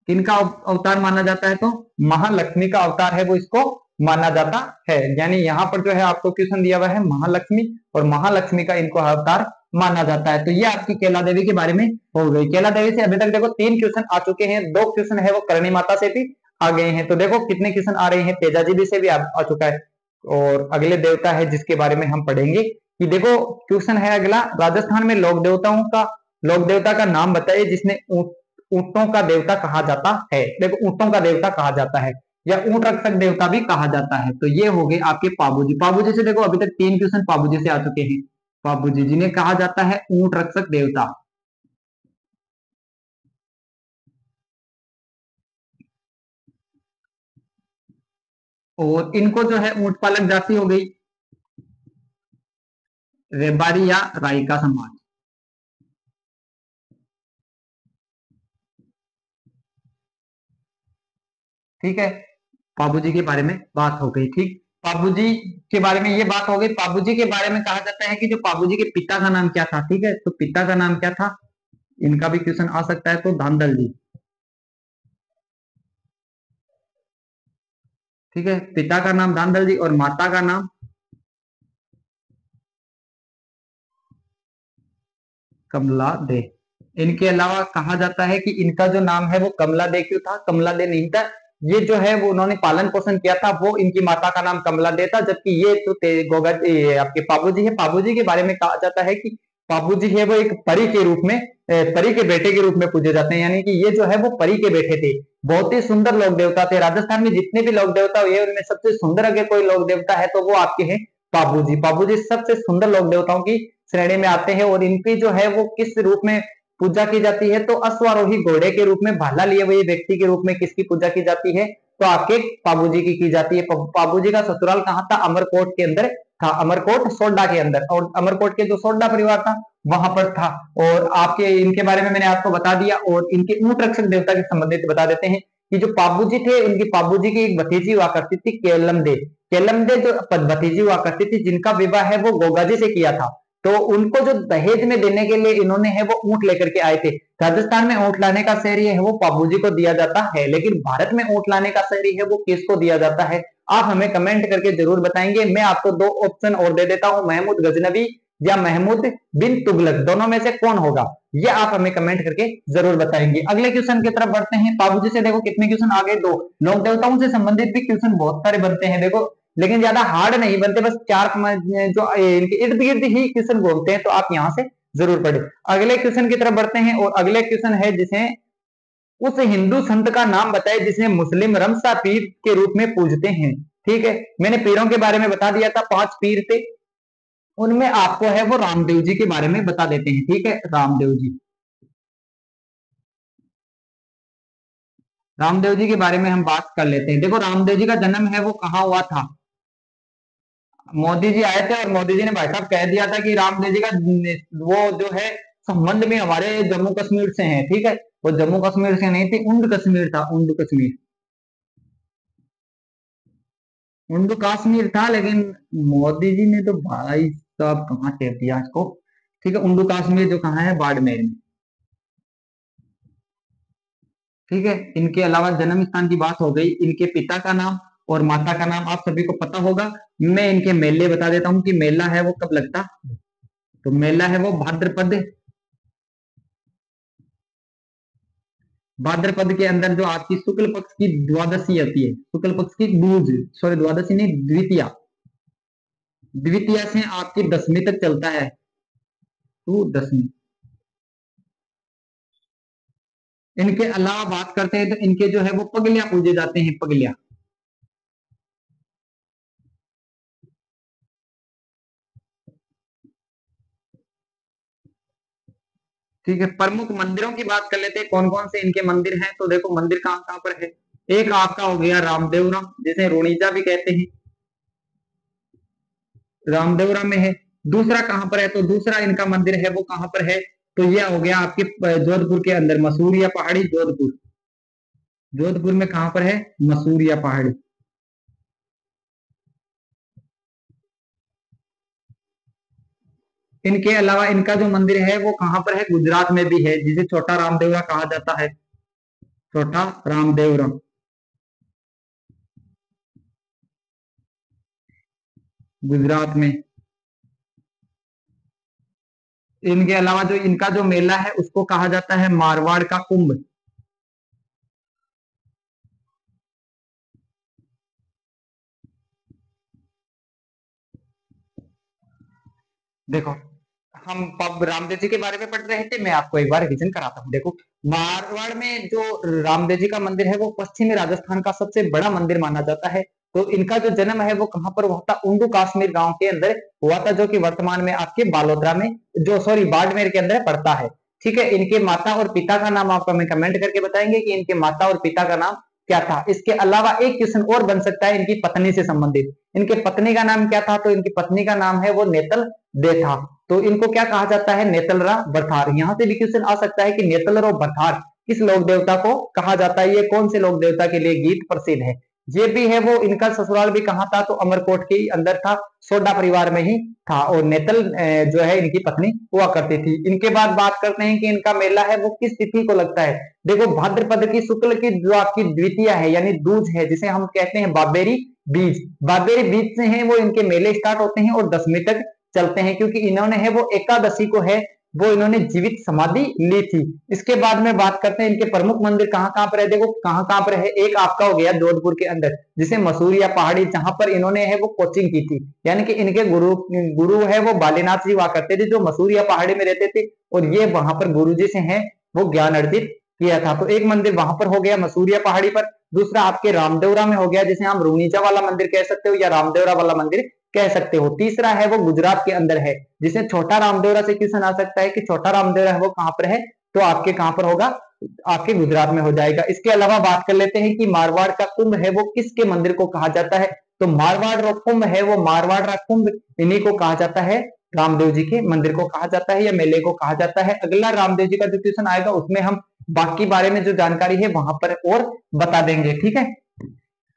किनका अवतार माना जाता है? तो महालक्ष्मी का अवतार है वो इसको माना जाता है। यानी यहाँ पर जो है आपको क्वेश्चन दिया हुआ है महालक्ष्मी, और महालक्ष्मी का इनको अवतार माना जाता है। तो ये आपकी कैला देवी के बारे में हो गई। कैला देवी से अभी तक देखो 3 क्वेश्चन आ चुके हैं, 2 क्वेश्चन है वो करणी माता से भी आ गए हैं। तो देखो कितने क्वेश्चन आ रहे हैं, तेजाजी भी से भी आ चुका है। और अगले देवता है जिसके बारे में हम पढ़ेंगे कि देखो क्वेश्चन है अगला, राजस्थान में लोक देवता का नाम बताइए जिसने ऊंटों का देवता कहा जाता है। देखो ऊंटों का देवता कहा जाता है या ऊंट रक्षक देवता भी कहा जाता है। तो ये हो गए आपके पाबूजी। पाबूजी से देखो अभी तक 3 क्वेश्चन पाबूजी से आ चुके हैं। पाबूजी जिन्हें कहा जाता है ऊंट रक्षक देवता। और इनको जो है ऊंट पालक जाति हो गई रेबारी या राइका समाज। ठीक है, पाबूजी के बारे में बात हो गई। ठीक, पाबूजी के बारे में ये बात हो गई। पाबूजी के बारे में कहा जाता है कि जो पाबूजी के पिता का नाम क्या था। ठीक है, तो पिता का नाम क्या था, इनका भी क्वेश्चन आ सकता है। तो धांधल जी। ठीक है, पिता का नाम धांधल जी और माता का नाम कमला दे। इनके अलावा कहा जाता है कि इनका जो नाम है वो कमला दे क्यों था, कमला दे नहीं था। ये जो है वो उन्होंने पालन पोषण किया था, वो इनकी माता का नाम कमला दे था। जबकि ये तो गोगा ये आपके पाबूजी है। पाबूजी के बारे में कहा जाता है कि पाबूजी है वो एक परी के रूप में परी के बेटे के रूप में पूजे जाते हैं। यानी कि ये जो है वो परी के बेटे थे। बहुत ही सुंदर लोक देवता थे। राजस्थान में जितने भी लोक देवता हुए उनमें सबसे सुंदर अगर कोई लोक देवता है तो वो आपके हैं पाबूजी। पाबूजी सबसे सुंदर लोक देवताओं की श्रेणी में आते हैं। और इनकी जो है वो किस रूप में पूजा की जाती है, तो अश्वारोही घोड़े के रूप में, भाला लिए हुए व्यक्ति के रूप में किसकी पूजा की जाती है, तो आपके पाबूजी की जाती है। पाबूजी का ससुराल कहाँ था, अमरकोट के अंदर था। अमरकोट सोडा के अंदर, और अमरकोट के जो सोडा परिवार था वहां पर था। और आपके इनके बारे में मैंने आपको बता दिया। और इनके ऊंट रक्षक देवता के संबंधित बता देते हैं कि जो पाबूजी थे, इनकी पाबूजी की एक भतीजी हुआ करती थी केलम दे। केलम दे जो भतीजी हुआ करती थी, जिनका विवाह है वो गोगाजी से किया था। तो उनको जो दहेज में देने के लिए इन्होंने है वो ऊंट लेकर के आए थे। राजस्थान में ऊंट लाने का श्रेय है वो पाबूजी को दिया जाता है। लेकिन भारत में ऊंट लाने का श्रेय है वो किसको दिया जाता है, आप हमें कमेंट करके जरूर बताएंगे। मैं आपको 2 ऑप्शन और दे देता हूं, महमूद गजनवी या महमूद बिन तुगलक, दोनों में से कौन होगा, ये आप हमें कमेंट करके जरूर बताएंगे। अगले क्वेश्चन की तरफ बढ़ते हैं। पाबूजी से देखो कितने क्वेश्चन आ गए, 2। लोक देवताओं से संबंधित भी क्वेश्चन बहुत सारे बनते हैं देखो, लेकिन ज्यादा हार्ड नहीं बनते, बस 4 जो इनके इर्द गिर्द ही क्वेश्चन घूमते हैं। तो आप यहाँ से जरूर पढ़े। अगले क्वेश्चन की तरफ बढ़ते हैं। और अगले क्वेश्चन है जिसे उस हिंदू संत का नाम बताए जिसे मुस्लिम रमसा पीर के रूप में पूजते हैं। ठीक है, मैंने पीरों के बारे में बता दिया था, 5 पीर थे। उनमें आपको है वो रामदेव जी के बारे में बता देते हैं। ठीक है, रामदेव जी। रामदेव जी के बारे में हम बात कर लेते हैं। देखो रामदेव जी का जन्म है वो कहाँ हुआ था, मोदी जी आए थे और मोदी जी ने भाई साहब कह दिया था कि रामदेव जी का वो जो है संबंध में हमारे जम्मू कश्मीर से है। ठीक है, वो जम्मू कश्मीर से नहीं थी, उंड कश्मीर था, उंड कश्मीर, उंड कश्मीर था। लेकिन मोदी जी ने तो भाई साहब कहाँ कह दिया इसको। ठीक है, उंडू कश्मीर जो कहाँ है, बाड़मेर में। ठीक है, इनके अलावा जन्म स्थान की बात हो गई। इनके पिता का नाम और माता का नाम आप सभी को पता होगा। मैं इनके मेले बता देता हूँ कि मेला है वो कब लगता। तो मेला है वो भाद्रपद, भाद्रपद के अंदर जो आपकी शुक्ल पक्ष की द्वादशी होती है, शुक्ल पक्ष की दूज, सॉरी द्वादशी नहीं, द्वितीया, द्वितीया से आपकी दसवीं तक चलता है, तो दसवीं। इनके अलावा बात करते हैं तो इनके जो है वो पगलियां पूजे जाते हैं, पगलियां। ठीक है, प्रमुख मंदिरों की बात कर लेते हैं, कौन कौन से इनके मंदिर हैं। तो देखो मंदिर कहाँ कहाँ पर है। एक आपका हो गया रामदेवरा, जिसे रोणीजा भी कहते हैं, रामदेवरा में है। दूसरा कहां पर है, तो दूसरा इनका मंदिर है वो कहां पर है, तो यह हो गया आपके जोधपुर के अंदर, मसूरिया पहाड़ी, जोधपुर। जोधपुर में कहां पर है, मसूरिया पहाड़ी। इनके अलावा इनका जो मंदिर है वो कहां पर है, गुजरात में भी है, जिसे छोटा रामदेवरा कहा जाता है, छोटा रामदेवरा, गुजरात में। इनके अलावा जो इनका जो मेला है उसको कहा जाता है मारवाड़ का कुंभ। देखो, हम अब रामदेव जी के बारे में पढ़ रहे थे, मैं आपको एक बार रिवीजन कराता हूँ। देखो, मारवाड़ में जो रामदेव जी का मंदिर है वो पश्चिमी राजस्थान का सबसे बड़ा मंदिर माना जाता है। तो इनका जो जन्म है वो कहाँ पर हुआ था? उंडू काश्मीर गांव के अंदर हुआ था, जो कि वर्तमान में आपके बालोतरा में, जो सॉरी बाड़मेर के अंदर पड़ता है। ठीक है, इनके माता और पिता का नाम आप हमें कमेंट करके बताएंगे कि इनके माता और पिता का नाम क्या था। इसके अलावा एक क्वेश्चन और बन सकता है इनकी पत्नी से संबंधित। इनके पत्नी का नाम क्या था? तो इनकी पत्नी का नाम है वो नेतल दे था। तो इनको क्या कहा जाता है? नेतलरा बरथार। यहाँ से भी क्वेश्चन आ सकता है कि नेतलरा बरथार किस लोक देवता को कहा जाता है? ये कौन से लोक देवता के लिए गीत प्रसिद्ध है? ये भी है वो, इनका ससुराल भी कहाँ था? तो अमरकोट के अंदर था, सोडा परिवार में ही था। और नेतल जो है इनकी पत्नी हुआ करती थी। इनके बाद बात करते हैं कि इनका मेला है वो किस तिथि को लगता है। देखो, भाद्रपद की शुक्ल की जो आपकी द्वितीया है यानी दूज है, जिसे हम कहते हैं बाबेरी बीज, बाबेरी बीज से है वो इनके मेले स्टार्ट होते हैं और 10वीं तक चलते हैं, क्योंकि इन्होंने है वो एकादशी को है वो इन्होंने जीवित समाधि ली थी। इसके बाद में बात करते हैं इनके प्रमुख मंदिर कहाँ कहाँ पर है। देखो, कहाँ कहाँ पर है, एक आपका हो गया जोधपुर के अंदर, जिसे मसूरिया पहाड़ी, जहां पर इन्होंने है वो कोचिंग की थी, यानी कि इनके गुरु गुरु है वो बालीनाथ जी हुआ करते थे, जो मसूरिया पहाड़ी में रहते थे, और ये वहां पर गुरु जी से है वो ज्ञान अर्जित किया था। तो एक मंदिर वहां पर हो गया मसूरिया पहाड़ी पर। दूसरा आपके रामदेवरा में हो गया, जिसे हम रूनीचा वाला मंदिर कह सकते हो या रामदेवरा वाला मंदिर कह सकते हो। तीसरा है वो गुजरात के अंदर है, जिसे छोटा रामदेवरा से क्वेश्चन आ सकता है कि छोटा रामदेवरा है वो कहां पर है? तो आपके कहां पर होगा? आपके गुजरात में हो जाएगा। इसके अलावा बात कर लेते हैं कि मारवाड़ का कुंभ है वो किसके मंदिर को कहा जाता है। तो मारवाड़ कुंभ है वो मारवाड़ का कुंभ इन्हीं को कहा जाता है, रामदेव जी के मंदिर को कहा जाता है या मेले को कहा जाता है। अगला रामदेव जी का जो क्वेश्चन आएगा उसमें हम बाकी बारे में जो जानकारी है वहां पर और बता देंगे। ठीक है,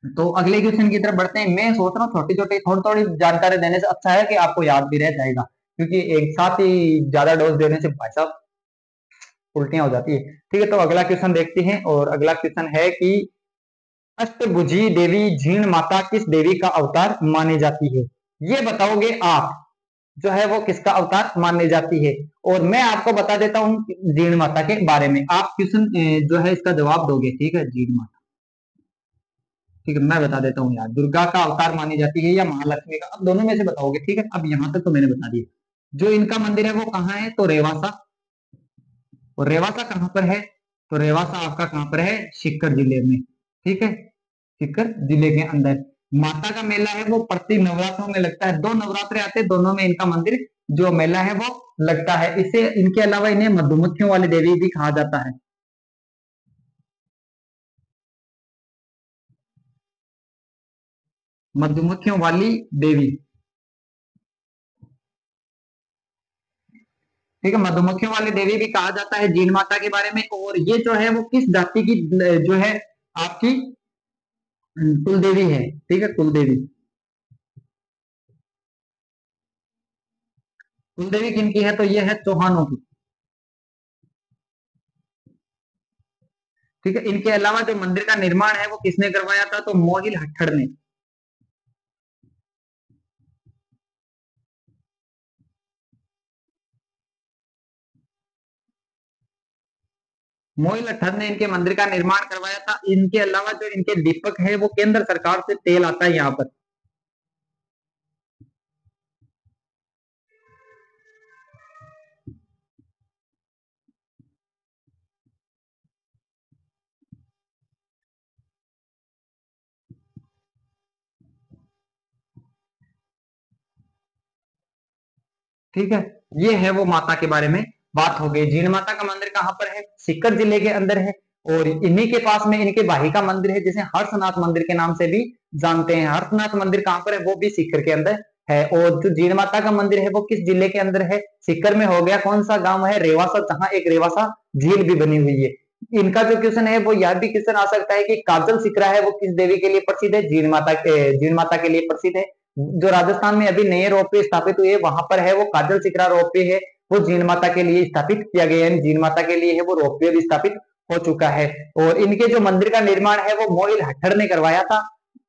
तो अगले क्वेश्चन की तरफ बढ़ते हैं। मैं सोच रहा हूँ छोटी छोटी थोड़ी थोड़ी जानकारी देने से अच्छा है कि आपको याद भी रह जाएगा, क्योंकि एक साथ ही ज्यादा डोज देने से भाई साहब उल्टियां हो जाती है। ठीक है, तो अगला क्वेश्चन देखते हैं, और अगला क्वेश्चन है कि अष्टभुजी देवी जीण माता किस देवी का अवतार मानी जाती है? ये बताओगे आप, जो है वो किसका अवतार मानी जाती है। और मैं आपको बता देता हूँ जीण माता के बारे में, आप क्वेश्चन जो है इसका जवाब दोगे। ठीक है, जीण माता, ठीक है, मैं बता देता हूँ यार, दुर्गा का अवतार मानी जाती है या महालक्ष्मी का, अब दोनों में से बताओगे। ठीक है, अब यहाँ तक तो मैंने बता दिया। जो इनका मंदिर है वो कहाँ है? तो रेवासा। और रेवासा कहाँ पर है? तो रेवासा आपका कहाँ पर है? सीकर जिले में। ठीक है, सीकर जिले के अंदर। माता का मेला है वो प्रति नवरात्रों में लगता है, 2 नवरात्रे आते हैं, दोनों में इनका मंदिर जो मेला है वो लगता है। इसे इनके अलावा इन्हें मधुमक्खियों वाली देवी भी कहा जाता है। मधुमक्खियों वाली देवी, ठीक है, मधुमक्खियों वाली देवी भी कहा जाता है जीन माता के बारे में। और ये जो है वो किस जाति की जो है आपकी कुल देवी है। ठीक है, कुल देवी, कुल देवी किनकी है? तो ये है चौहानों की। ठीक है, इनके अलावा जो मंदिर का निर्माण है वो किसने करवाया था? तो मोहिल हट्टड़ ने। मोहिल हट्टड़ ने इनके मंदिर का निर्माण करवाया था। इनके अलावा जो इनके दीपक है वो केंद्र सरकार से तेल आता है यहाँ पर। ठीक है, ये है वो माता के बारे में बात हो गई। जीण माता का मंदिर कहाँ पर है? सीकर जिले के अंदर है। और इन्हीं के पास में इनके भाई का मंदिर है, जिसे हर्षनाथ मंदिर के नाम से भी जानते हैं। हर्षनाथ मंदिर कहाँ पर है? वो भी सीकर के अंदर है। और जो जीण माता का मंदिर है वो किस जिले के अंदर है? सीकर में हो गया। कौन सा गांव है? रेवासा, जहां एक रेवासा झील भी बनी हुई है। इनका जो क्वेश्चन है वो यह भी क्वेश्चन आ सकता है कि काजल सिकरा है वो किस देवी के लिए प्रसिद्ध है? जीण माता के लिए प्रसिद्ध है। जो राजस्थान में अभी नए रोपवे स्थापित हुए वहां पर है वो काजल सिकरा रोपवे है, वो जीण माता के लिए स्थापित किया गया है। जीण माता के लिए है वो रोपवे भी स्थापित हो चुका है। और इनके जो मंदिर का निर्माण है वो मोहिल हट्टड़ ने करवाया था।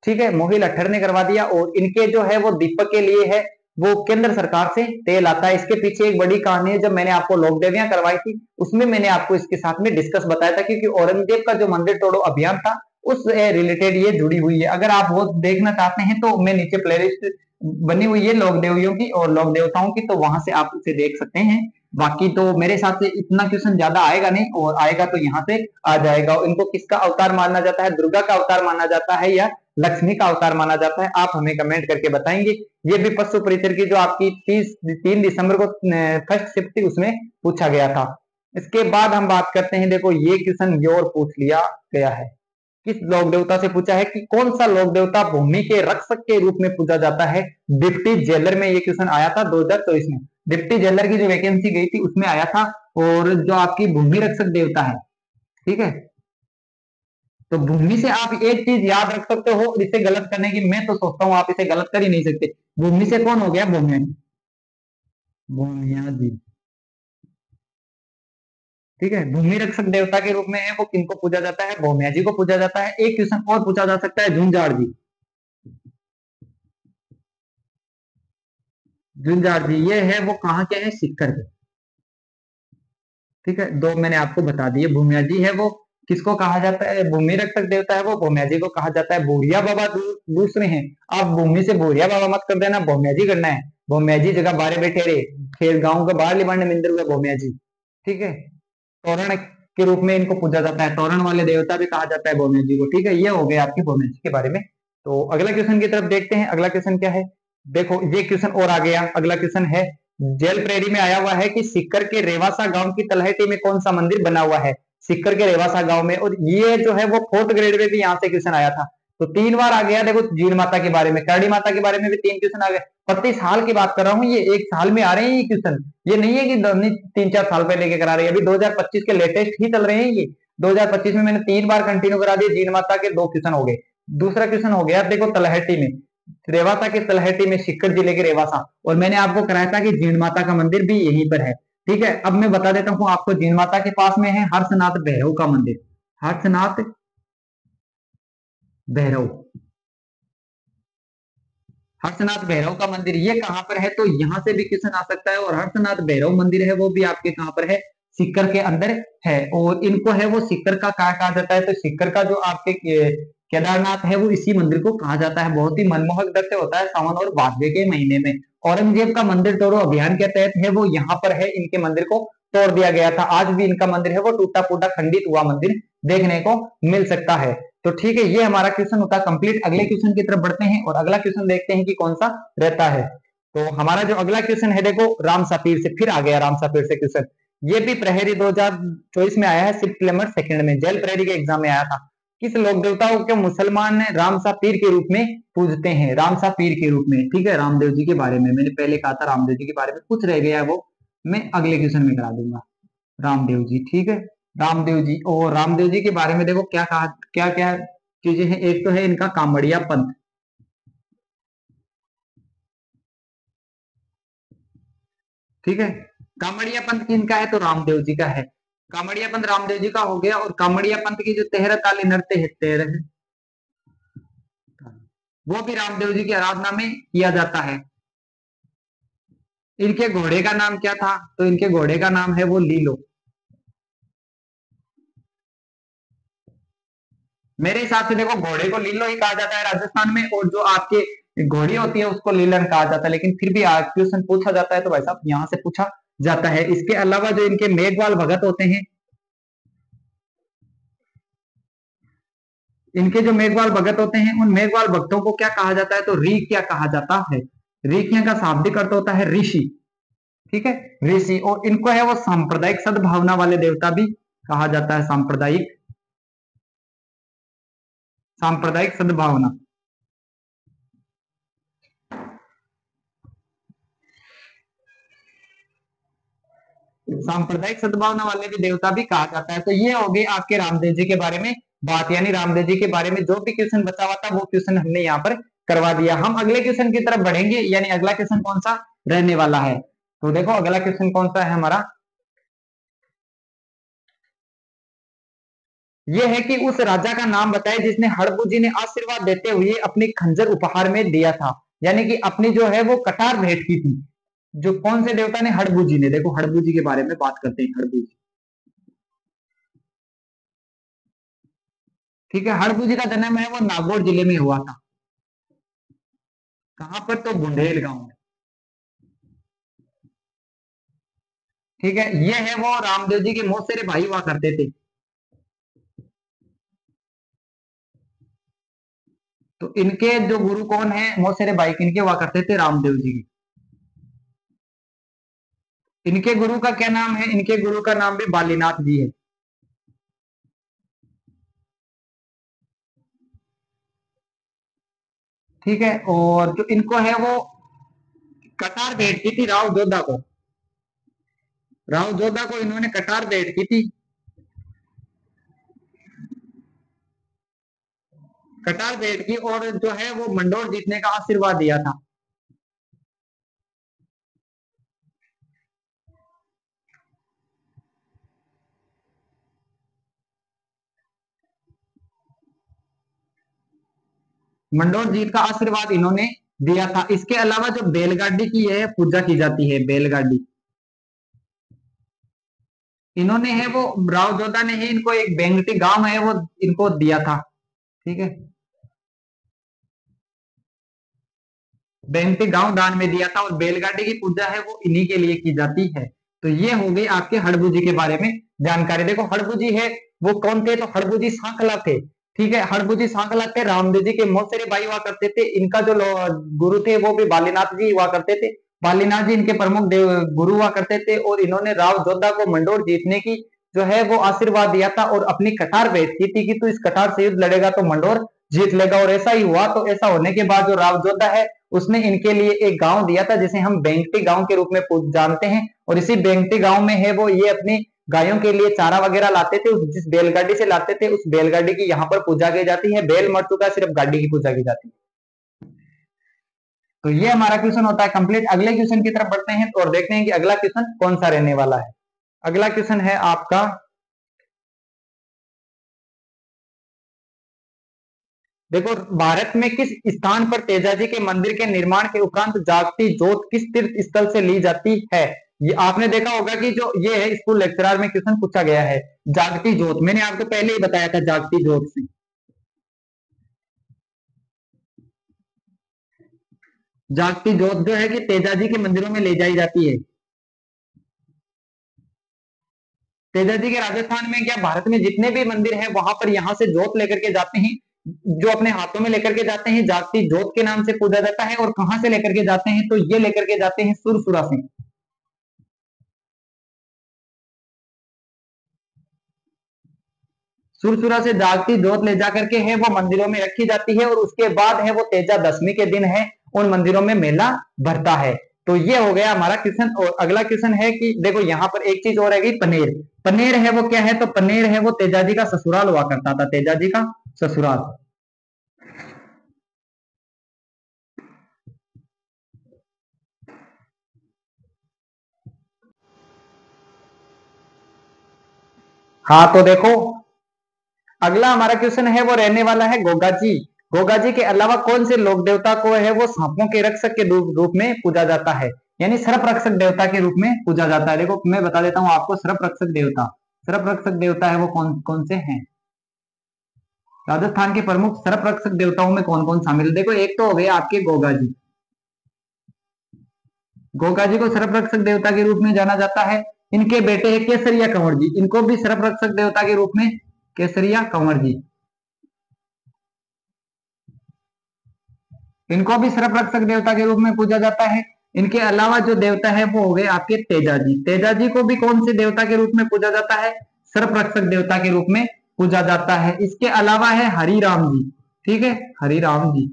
ठीक है, मोहिल हट्टड़ ने करवा दिया। और इनके जो है वो दीपक के लिए है वो केंद्र सरकार से तेल आता है। इसके पीछे एक बड़ी कहानी है, जब मैंने आपको लोक देवियां करवाई थी उसमें मैंने आपको इसके साथ में डिस्कस बताया था, क्योंकि औरंगजेब का जो मंदिर तोड़ो अभियान था उस रिलेटेड ये जुड़ी हुई है। अगर आप वो देखना चाहते हैं तो मैं नीचे प्लेलिस्ट बनी हुई है लोक देवियों की और लोक देवताओं की, तो वहां से आप उसे देख सकते हैं। बाकी तो मेरे हिसाब से इतना क्वेश्चन ज्यादा आएगा नहीं, और आएगा तो यहाँ से आ जाएगा। इनको किसका अवतार माना जाता है, दुर्गा का अवतार माना जाता है या लक्ष्मी का अवतार माना जाता है, आप हमें कमेंट करके बताएंगे। ये भी पशु परिचर की जो आपकी 3 दिसंबर को फर्स्ट शिफ्ट थी उसमें पूछा गया था। इसके बाद हम बात करते हैं, देखो ये क्वेश्चन और पूछ लिया गया है, किस लोक देवता से पूछा है कि कौन सा लोक देवता भूमि के रक्षक के रूप में पूजा जाता है। डिप्टी जेलर में ये क्वेश्चन आया था 2024 में, डिप्टी जेलर की जो वैकेंसी गई थी उसमें आया था। और जो आपकी भूमि रक्षक देवता है, ठीक है, तो भूमि से आप एक चीज याद रख सकते हो, इसे गलत करने की मैं तो सोचता हूं आप इसे गलत कर ही नहीं सकते। भूमि से कौन हो गया, भूमिया जी, भूमिया जी, ठीक है। भूमि रक्षक देवता के रूप में है वो किनको पूजा जाता है, भूमिया जी को पूजा जाता है। एक क्वेश्चन और पूछा जा सकता है, झुंझाड़ जी, झुंझाड़ जी ये है वो कहाँ के हैं, सिक्कर के, ठीक है। दो मैंने आपको बता दिए, भूमिया जी है वो किसको कहा जाता है, भूमि रक्षक देवता है वो भूमिया जी को कहा जाता है। भूरिया बाबा दूसरे हैं, आप भूमि से भूरिया बाबा मत कर देना, भूमिया जी करना है। भूमिया जी जगह बारे बैठे रहे, खेल गांव के बाहर लिबाने मिंदर हुए भूमिया जी, ठीक है। तोरण के रूप में इनको पूजा जाता है, तोरण वाले देवता भी कहा जाता है भूमिया जी को, ठीक है। ये हो गया आपकी भूमिया जी के बारे में। तो अगला क्वेश्चन की तरफ देखते हैं, अगला क्वेश्चन क्या है, देखो ये क्वेश्चन और आ गया। अगला क्वेश्चन है, जेल प्रेरी में आया हुआ है कि सिक्कर के रेवासा गांव की तलहटी में कौन सा मंदिर बना हुआ है, सिक्कर के रेवासा गांव में। और ये जो है वो 4th ग्रेड में भी यहाँ से क्वेश्चन आया था, तो 3 बार आ गया। देखो जीण माता के बारे में, करड़ी माता के बारे में भी 3 क्वेश्चन आ गए। प्रति साल की बात कर रहा हूँ, ये एक साल में आ रहे हैं ये क्वेश्चन, ये नहीं है कि 3-4 साल पहले के करा रहे हैं, अभी 2025 के लेटेस्ट ही चल रहे हैं ये। 2025 में मैंने 3 बार कंटिन्यू करा दिए, जीण माता के 2 क्वेश्चन हो गए। दूसरा क्वेश्चन हो गया देखो तलहटी में, रेवासा के तलहटी में, सीकर जिले के रेवासा, और मैंने आपको कराया था कि जीण माता का मंदिर भी यहीं पर है, ठीक है। अब मैं बता देता हूँ आपको, जीण माता के पास में है हर्षनाथ भैरव का मंदिर, हर्षनाथ भैरव, हर्षनाथ भैरव का मंदिर ये कहां पर है, तो यहां से भी क्वेश्चन आ सकता है। और हर्षनाथ भैरव मंदिर है वो भी आपके कहां पर है, सीकर के अंदर है। और इनको है वो सीकर का कहा जाता है, तो सीकर का जो आपके केदारनाथ है वो इसी मंदिर को कहा जाता है। बहुत ही मनमोहक दृश्य होता है सावन और भादवे के महीने में। औरंगजेब का मंदिर तोड़ो अभियान के तहत है वो यहाँ पर है, इनके मंदिर को तोड़ दिया गया था। आज भी इनका मंदिर है वो टूटा फूटा खंडित हुआ मंदिर देखने को मिल सकता है। तो ठीक है, ये हमारा क्वेश्चन होता है कंप्लीट। अगले क्वेश्चन की तरफ बढ़ते हैं और अगला क्वेश्चन देखते हैं कि कौन सा रहता है। तो हमारा जो अगला क्वेश्चन है, देखो राम सापीर से फिर आ गया, राम सापीर से क्वेश्चन। ये भी प्रहरी 2024 में आया है, शिफ्ट नंबर 2 में, जेल प्रहरी के एग्जाम में आया था। किस लोक देवता को मुसलमान रामसा पीर के रूप में पूजते हैं, रामसा पीर के रूप में, ठीक है। रामदेव जी के बारे में मैंने पहले कहा था, रामदेव जी के बारे में कुछ रह गया है वो मैं अगले क्वेश्चन में करा दूंगा। रामदेव जी, ठीक है, रामदेव जी। और रामदेव जी के बारे में देखो क्या कहा, क्या क्या चीजें हैं। एक तो है इनका कामड़िया पंथ, ठीक है। कामड़िया पंथ किनका है, तो रामदेव जी का है। कामड़िया पंथ रामदेव जी का हो गया। और कामड़िया पंथ की जो तेहरा ताली नृत्य है, तेरह, वो भी रामदेव जी की आराधना में किया जाता है। इनके घोड़े का नाम क्या था, तो इनके घोड़े का नाम है वो लीलो। मेरे हिसाब से देखो घोड़े को लीलो ही कहा जाता है राजस्थान में, और जो आपके घोड़ी होती है उसको लीलन कहा जाता है। लेकिन फिर भी क्वेश्चन पूछा जाता है तो भाई साहब यहाँ से पूछा जाता है। इसके अलावा जो इनके मेघवाल भगत होते हैं, इनके जो मेघवाल भगत होते हैं उन मेघवाल भक्तों को क्या कहा जाता है, तो रीक्या कहा जाता है। रीक्या का शाब्दिक अर्थ होता है ऋषि, ठीक है, ऋषि। और इनको है वो सांप्रदायिक सद्भावना वाले देवता भी कहा जाता है, सांप्रदायिक, सांप्रदायिक सद्भावना, सांप्रदायिक सद्भावना वाले भी देवता भी कहा जाता है। तो ये हो गई आपके रामदेव जी के बारे में बात, यानी रामदेव जी के बारे में जो भी क्वेश्चन बचा हुआ था वो क्वेश्चन हमने यहाँ पर करवा दिया। हम अगले क्वेश्चन की तरफ बढ़ेंगे, यानी अगला क्वेश्चन कौन सा रहने वाला है, तो देखो अगला क्वेश्चन कौन सा है हमारा, ये है कि उस राजा का नाम बताए जिसने हड़बू जी ने आशीर्वाद देते हुए अपनी खंजर उपहार में दिया था। यानी कि अपनी जो है वो कटार भेंट की थी। जो कौन से देवता ने? हड़बूजी ने। देखो हड़बूजी के बारे में बात करते हैं। हड़बूजी, ठीक है। हड़बूजी का जन्म है वो नागौर जिले में हुआ था। कहां पर? तो बुंदेल गांव में। ठीक है, ये है वो रामदेव जी के मौसेरे भाई हुआ करते थे। तो इनके जो गुरु कौन है? मौसेरे भाई किनके हुआ करते थे? रामदेव जी के। इनके गुरु का क्या नाम है? इनके गुरु का नाम भी बालीनाथ जी है। ठीक है, और जो इनको है वो कटार भेंट की थी राव जोधा को। राव जोधा को इन्होंने कटार भेंट की थी। कटार भेंट की और जो है वो मंडोर जीतने का आशीर्वाद दिया था। मंडोर जीत का आशीर्वाद इन्होंने दिया था। इसके अलावा जो बैलगाड़ी की है पूजा की जाती है, बैलगाड़ी, इन्होंने है वो राव जोधा ने ही इनको एक बेंगटी गांव है वो इनको दिया था। ठीक है, बेंगटी गांव दान में दिया था और बैलगाड़ी की पूजा है वो इन्हीं के लिए की जाती है। तो ये हो गई आपके हड़बू जी के बारे में जानकारी। देखो हड़बू जी है वो कौन थे? तो हड़बू जी सांकला थे। ठीक है, हड़बू जी सांकला थे, रामदेव जी के मौसेरे भाई हुआ करते थे। इनका जो गुरु थे वो भी बालीनाथ जी हुआ करते थे। बालीनाथ जी इनके प्रमुख देव गुरु हुआ करते थे और इन्होंने राव जोधा को मंडोर जीतने की जो है वो आशीर्वाद दिया था और अपनी कटार भेंट की थी कि तू इस कटार से युद्ध लड़ेगा तो मंडोर जीत लेगा। और ऐसा ही हुआ। तो ऐसा होने के बाद जो राव जोधा है उसने इनके लिए एक गांव दिया था जिसे हम बेंगटी गांव के रूप में जानते हैं। और इसी बेंगटी गांव में है वो ये अपनी गायों के लिए चारा वगैरह लाते थे। जिस बैलगाड़ी से लाते थे उस बैलगाड़ी की यहाँ पर पूजा की जाती है। बैल मर चुका, सिर्फ गाड़ी की पूजा की जाती है। तो ये हमारा क्वेश्चन होता है कंप्लीट। अगले क्वेश्चन की तरफ बढ़ते हैं और देखते हैं कि अगला क्वेश्चन कौन सा रहने वाला है। अगला क्वेश्चन है आपका, देखो भारत में किस स्थान पर तेजाजी के मंदिर के निर्माण के उपरांत जागती जोत किस तीर्थ स्थल से ली जाती है? ये आपने देखा होगा कि जो ये है स्कूल लेक्चरर में क्वेश्चन पूछा गया है। जागती जोत मैंने आपको पहले ही बताया था। जागती जोत से, जागती जोत जो है कि तेजाजी के मंदिरों में ले जाई जाती है। तेजाजी के राजस्थान में क्या भारत में जितने भी मंदिर हैं वहां पर यहाँ से जोत लेकर के जाते हैं, जो अपने हाथों में लेकर के जाते हैं, जागती जोत के नाम से पूजा जाता है। और कहां से लेकर के जाते हैं? तो ये लेकर के जाते हैं सुरसुरा से। सुरसुरा से जागती जोत ले जाकर के है वो मंदिरों में रखी जाती है और उसके बाद है वो तेजा दशमी के दिन है उन मंदिरों में मेला भरता है। तो ये हो गया हमारा क्वेश्चन। और अगला क्वेश्चन है कि देखो यहाँ पर एक चीज और है कि पनेर। पनेर है वो क्या है? तो पनेर है वो तेजाजी का ससुराल हुआ करता था। तेजाजी का ससुराल। हाँ तो देखो अगला हमारा क्वेश्चन है वो रहने वाला है गोगा जी। गोगा जी के अलावा कौन से लोक देवता को है वो सांपों के रक्षक के रूप में पूजा जाता है? यानी सर्प रक्षक देवता के रूप में पूजा जाता है। देखो मैं बता देता हूं आपको, सर्प रक्षक देवता, सर्प रक्षक देवता है वो कौन कौन से हैं? राजस्थान के प्रमुख सर्प रक्षक देवताओं में कौन कौन शामिल है? देखो एक तो हो गए आपके गोगा जी। गोगा जी को सर्प रक्षक देवता के रूप में जाना जाता है। इनके बेटे हैं केसरिया कंवर जी, इनको भी सर्प रक्षक देवता के रूप में केसरिया कंवर जी, इनको भी सर्प रक्षक देवता के रूप में पूजा जाता है। इनके अलावा जो देवता है वो हो गए आपके तेजाजी। तेजाजी को भी कौन से देवता के रूप में पूजा जाता है? सर्प रक्षक देवता के रूप में पूजा जाता है। इसके अलावा है हरिराम जी। ठीक है, हरिराम जी।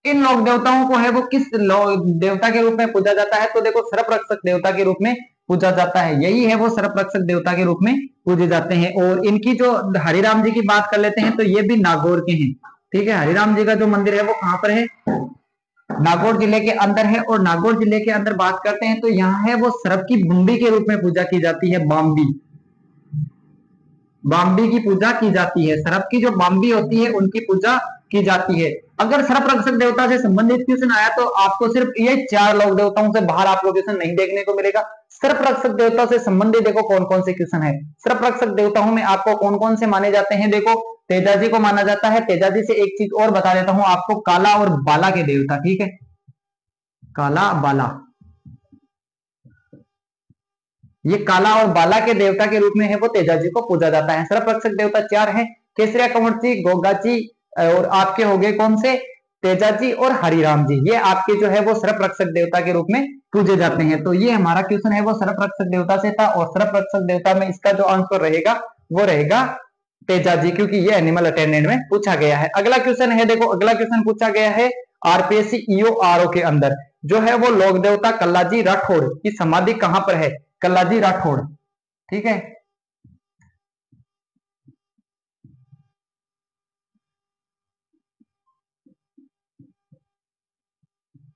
इन लोक देवताओं को है वो किस देवता के रूप में पूजा जाता है? तो देखो सर्प रक्षक देवता के रूप में पूजा जाता है। यही है वो सर्प रक्षक देवता के रूप में पूजे जाते हैं। और इनकी जो हरिराम जी की बात कर लेते हैं तो ये भी नागौर के हैं। ठीक है, हरिराम जी का जो मंदिर है वो कहां पर है? नागौर जिले के अंदर है। और नागौर जिले के अंदर बात करते हैं तो यहाँ है वो सर्प की बुंदी के रूप में पूजा की जाती है। बाम्बी, बाम्बी की पूजा की जाती है। सर्प की जो बाम्बी होती है उनकी पूजा की जाती है। अगर सर्परक्षक देवता से संबंधित क्वेश्चन आया तो आपको सिर्फ ये 4 लोक देवताओं से बाहर आपको क्वेश्चन नहीं देखने को मिलेगा। सर्परक्षक देवता से संबंधित देखो कौन कौन से क्वेश्चन है। सर्परक्षक देवताओं में आपको कौन कौन से माने जाते हैं, देखो तेजाजी को माना जाता है। तेजाजी से एक चीज और बता देता हूं आपको, काला और बाला के देवता, ठीक है, काला बाला, ये काला और बाला के देवता के रूप में है वो तेजाजी को पूजा जाता है। सर्परक्षक देवता 4 है, केसरिया कंवरजी, गोगाजी और आपके हो गए कौन से, तेजाजी और हरिराम जी, ये आपके जो है वो सर्परक्षक देवता के रूप में पूजे जाते हैं। तो ये हमारा क्वेश्चन है वो सर्परक्षक देवता से था, और सर्परक्षक देवता में इसका जो आंसर रहेगा वो रहेगा तेजाजी, क्योंकि ये एनिमल अटेंडेंट में पूछा गया है। अगला क्वेश्चन है, देखो अगला क्वेश्चन पूछा गया है आरपीएससी ईओ आरओ के अंदर जो है वो लोक देवता कल्लाजी राठौड़ की समाधि कहां पर है, कल्लाजी राठौड़, ठीक है,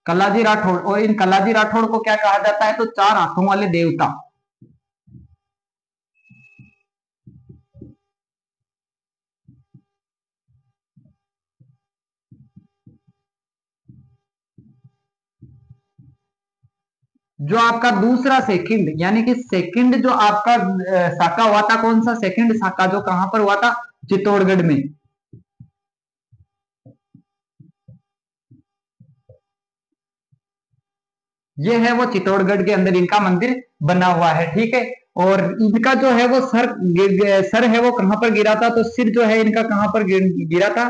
कल्लाजी राठौड़। और इन कल्लाजी राठौड़ को क्या कहा जाता है, तो 4 हाथों वाले देवता। जो आपका दूसरा सेकंड, यानी कि सेकंड जो आपका साका हुआ था, कौन सा सेकंड साका जो कहां पर हुआ था, चित्तौड़गढ़ में। ये है वो चित्तौड़गढ़ के अंदर इनका मंदिर बना हुआ है, ठीक है। और इनका जो है वो सर है वो कहां पर गिरा था, तो सिर जो है इनका कहां पर गिरा था,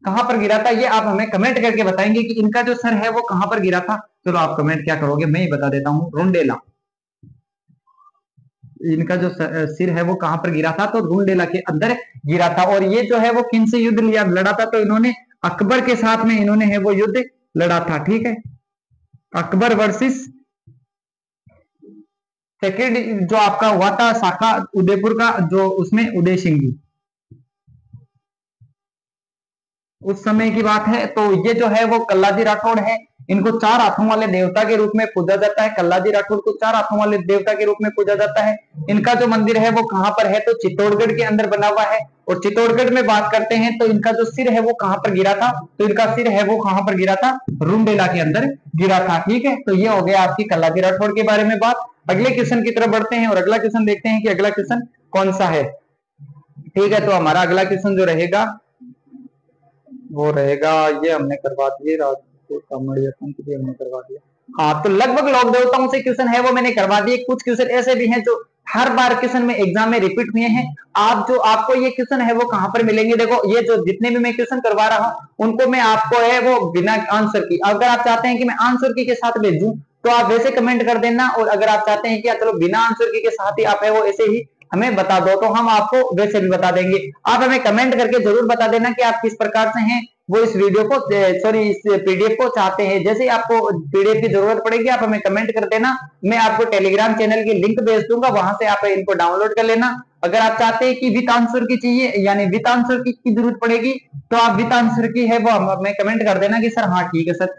कहां पर गिरा था, ये आप हमें कमेंट करके बताएंगे कि इनका जो सर है वो कहां पर गिरा था। चलो आप कमेंट क्या करोगे, मैं ही बता देता हूं, रुंडेला, इनका जो सिर है वो कहां पर गिरा था, तो रुंडेला के अंदर गिरा था। और ये जो है वो किन से युद्ध लिया लड़ा था, तो इन्होंने अकबर के साथ में इन्होंने है वो युद्ध लड़ा था, ठीक है, अकबर वर्सेस सेकेंड जो आपका हुआ था साका उदयपुर का, जो उसमें उदय सिंह जी, उस समय की बात है। तो ये जो है वो कल्लाजी राठौड़ है, इनको 4 हाथों वाले देवता के रूप में पूजा जाता है। कल्लाजी राठौड़ को 4 हाथों वाले देवता के रूप में पूजा जाता है। इनका जो मंदिर है वो कहां पर है, तो चित्तौड़गढ़ के अंदर बना हुआ है। और चित्तौड़गढ़ में बात करते हैं तो इनका जो सिर है वो कहां पर गिरा था, तो इनका सिर है वो कहां पर गिरा था, रुंडेला के अंदर गिरा था, ठीक है। तो ये हो गया आपकी कल्लाजी राठौड़ के बारे में बात। अगले क्वेश्चन की तरफ बढ़ते हैं और अगला क्वेश्चन देखते हैं कि अगला क्वेश्चन कौन सा है, ठीक है। तो हमारा अगला क्वेश्चन जो रहेगा वो रहेगा, ये हमने करवा दिए, राजपूत कामड़िया पंथ भी हमने करवा दिया। हाँ, तो लगभग लोक देवताओं से क्वेश्चन है वो मैंने करवा दिए। कुछ क्वेश्चन ऐसे भी हैं जो हर बार क्वेश्चन में एग्जाम में रिपीट हुए हैं। आप जो आपको ये क्वेश्चन है वो कहां पर मिलेंगे, देखो ये जो जितने भी मैं क्वेश्चन करवा रहा हूं उनको मैं आपको है वो बिना आंसर की, अगर आप चाहते हैं कि मैं आंसर की के साथ भेजूं तो आप वैसे कमेंट कर देना, और अगर आप चाहते हैं कि चलो बिना आंसर की के साथ ही आप है वो ऐसे ही हमें बता दो तो हम आपको वैसे भी बता देंगे। आप हमें कमेंट करके जरूर बता देना कि आप किस प्रकार से हैं वो इस वीडियो को, सॉरी इस पीडीएफ को चाहते हैं। जैसे ही आपको पीडीएफ की जरूरत पड़ेगी आप हमें कमेंट कर देना, मैं आपको टेलीग्राम चैनल की लिंक भेज दूंगा, वहां से आप इनको डाउनलोड कर लेना। अगर आप चाहते हैं कि विद आंसर की चाहिए, यानी विद आंसर की जरूरत पड़ेगी, तो आप विद आंसर की है वो हमें कमेंट कर देना कि सर हाँ ठीक है सर,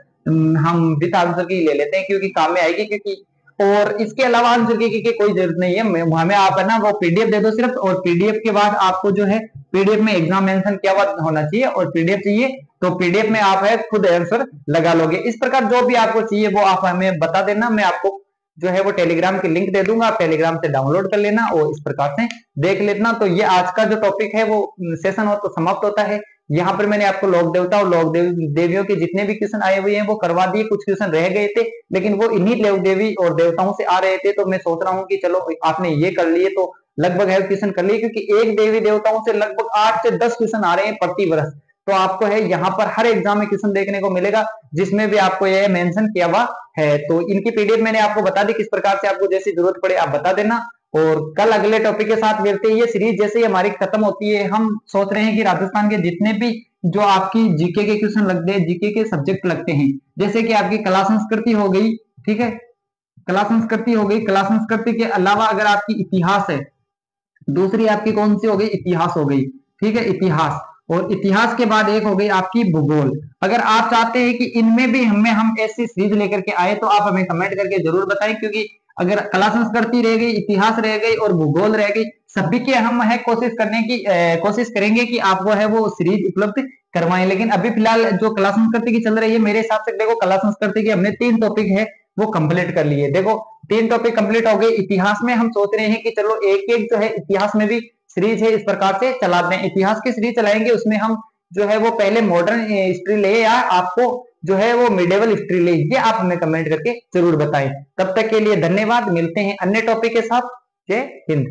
हम विद आंसर की ले लेते हैं क्योंकि काम में आएगी। क्योंकि और इसके अलावा आंसर की कोई जरूरत नहीं है, हमें आप है ना वो पीडीएफ दे दो सिर्फ, और पीडीएफ के बाद आपको जो है पीडीएफ में एग्जाम मेंशन किया हुआ होना चाहिए, और पीडीएफ चाहिए तो पीडीएफ में आप है खुद आंसर लगा लोगे। इस प्रकार जो भी आपको चाहिए वो आप हमें बता देना, मैं आपको जो है वो टेलीग्राम की लिंक दे दूंगा, आप टेलीग्राम से डाउनलोड कर लेना और इस प्रकार से देख लेना। तो ये आज का जो टॉपिक है वो सेशन हो तो समाप्त होता है। यहाँ पर मैंने आपको लोक देवता और लोक देवियों के जितने भी क्वेश्चन आए हुए हैं वो करवा दिए, कुछ क्वेश्चन रह गए थे लेकिन वो इन्हीं लोक देवी और देवताओं से आ रहे थे, तो मैं सोच रहा हूँ कि चलो आपने ये कर लिए तो लगभग है क्वेश्चन कर लिए, क्योंकि एक देवी देवताओं से लगभग 8 से 10 क्वेश्चन आ रहे हैं प्रति वर्ष। तो आपको है यहाँ पर हर एग्जाम में क्वेश्चन देखने को मिलेगा जिसमें भी आपको यह मेंशन किया हुआ है। तो इनकी पीडीएफ मैंने आपको बता दी, किस प्रकार से आपको जैसी जरूरत पड़े आप बता देना। और कल अगले टॉपिक के साथ मिलते हैं। ये सीरीज जैसे ही हमारी खत्म होती है हम सोच रहे हैं कि राजस्थान के जितने भी जो आपकी जीके के क्वेश्चन लगते हैं, जीके के सब्जेक्ट लगते हैं, जैसे कि आपकी कला संस्कृति हो गई, ठीक है, कला संस्कृति हो गई, कला संस्कृति के अलावा अगर आपकी इतिहास है, दूसरी आपकी कौन सी हो गई, इतिहास हो गई, ठीक है, इतिहास। और इतिहास के बाद एक हो गई आपकी भूगोल। अगर आप चाहते हैं कि इनमें भी हम ऐसी सीरीज लेकर के आए तो आप हमें कमेंट करके जरूर बताएं, क्योंकि अगर कला संस्कृति रह गई, इतिहास रह गई और भूगोल रह गई, सभी के हम है कोशिश करने की कोशिश करेंगे कि आपको है वो सीरीज उपलब्ध करवाएं। लेकिन अभी फिलहाल जो कला संस्कृति की चल रही है, मेरे हिसाब से देखो कला संस्कृति के हमने 3 टॉपिक है वो कंप्लीट कर लिए। देखो 3 टॉपिक कंप्लीट हो गए। इतिहास में हम सोच रहे हैं कि चलो एक एक जो है इतिहास में भी सीरीज है इस प्रकार से चला दें। इतिहास की सीरीज चलाएंगे, उसमें हम जो है वो पहले मॉडर्न हिस्ट्री ले या आपको जो है वो मिडिवल हिस्ट्री ले, ये आप हमें कमेंट करके जरूर बताएं। तब तक के लिए धन्यवाद, मिलते हैं अन्य टॉपिक के साथ। जय हिंद।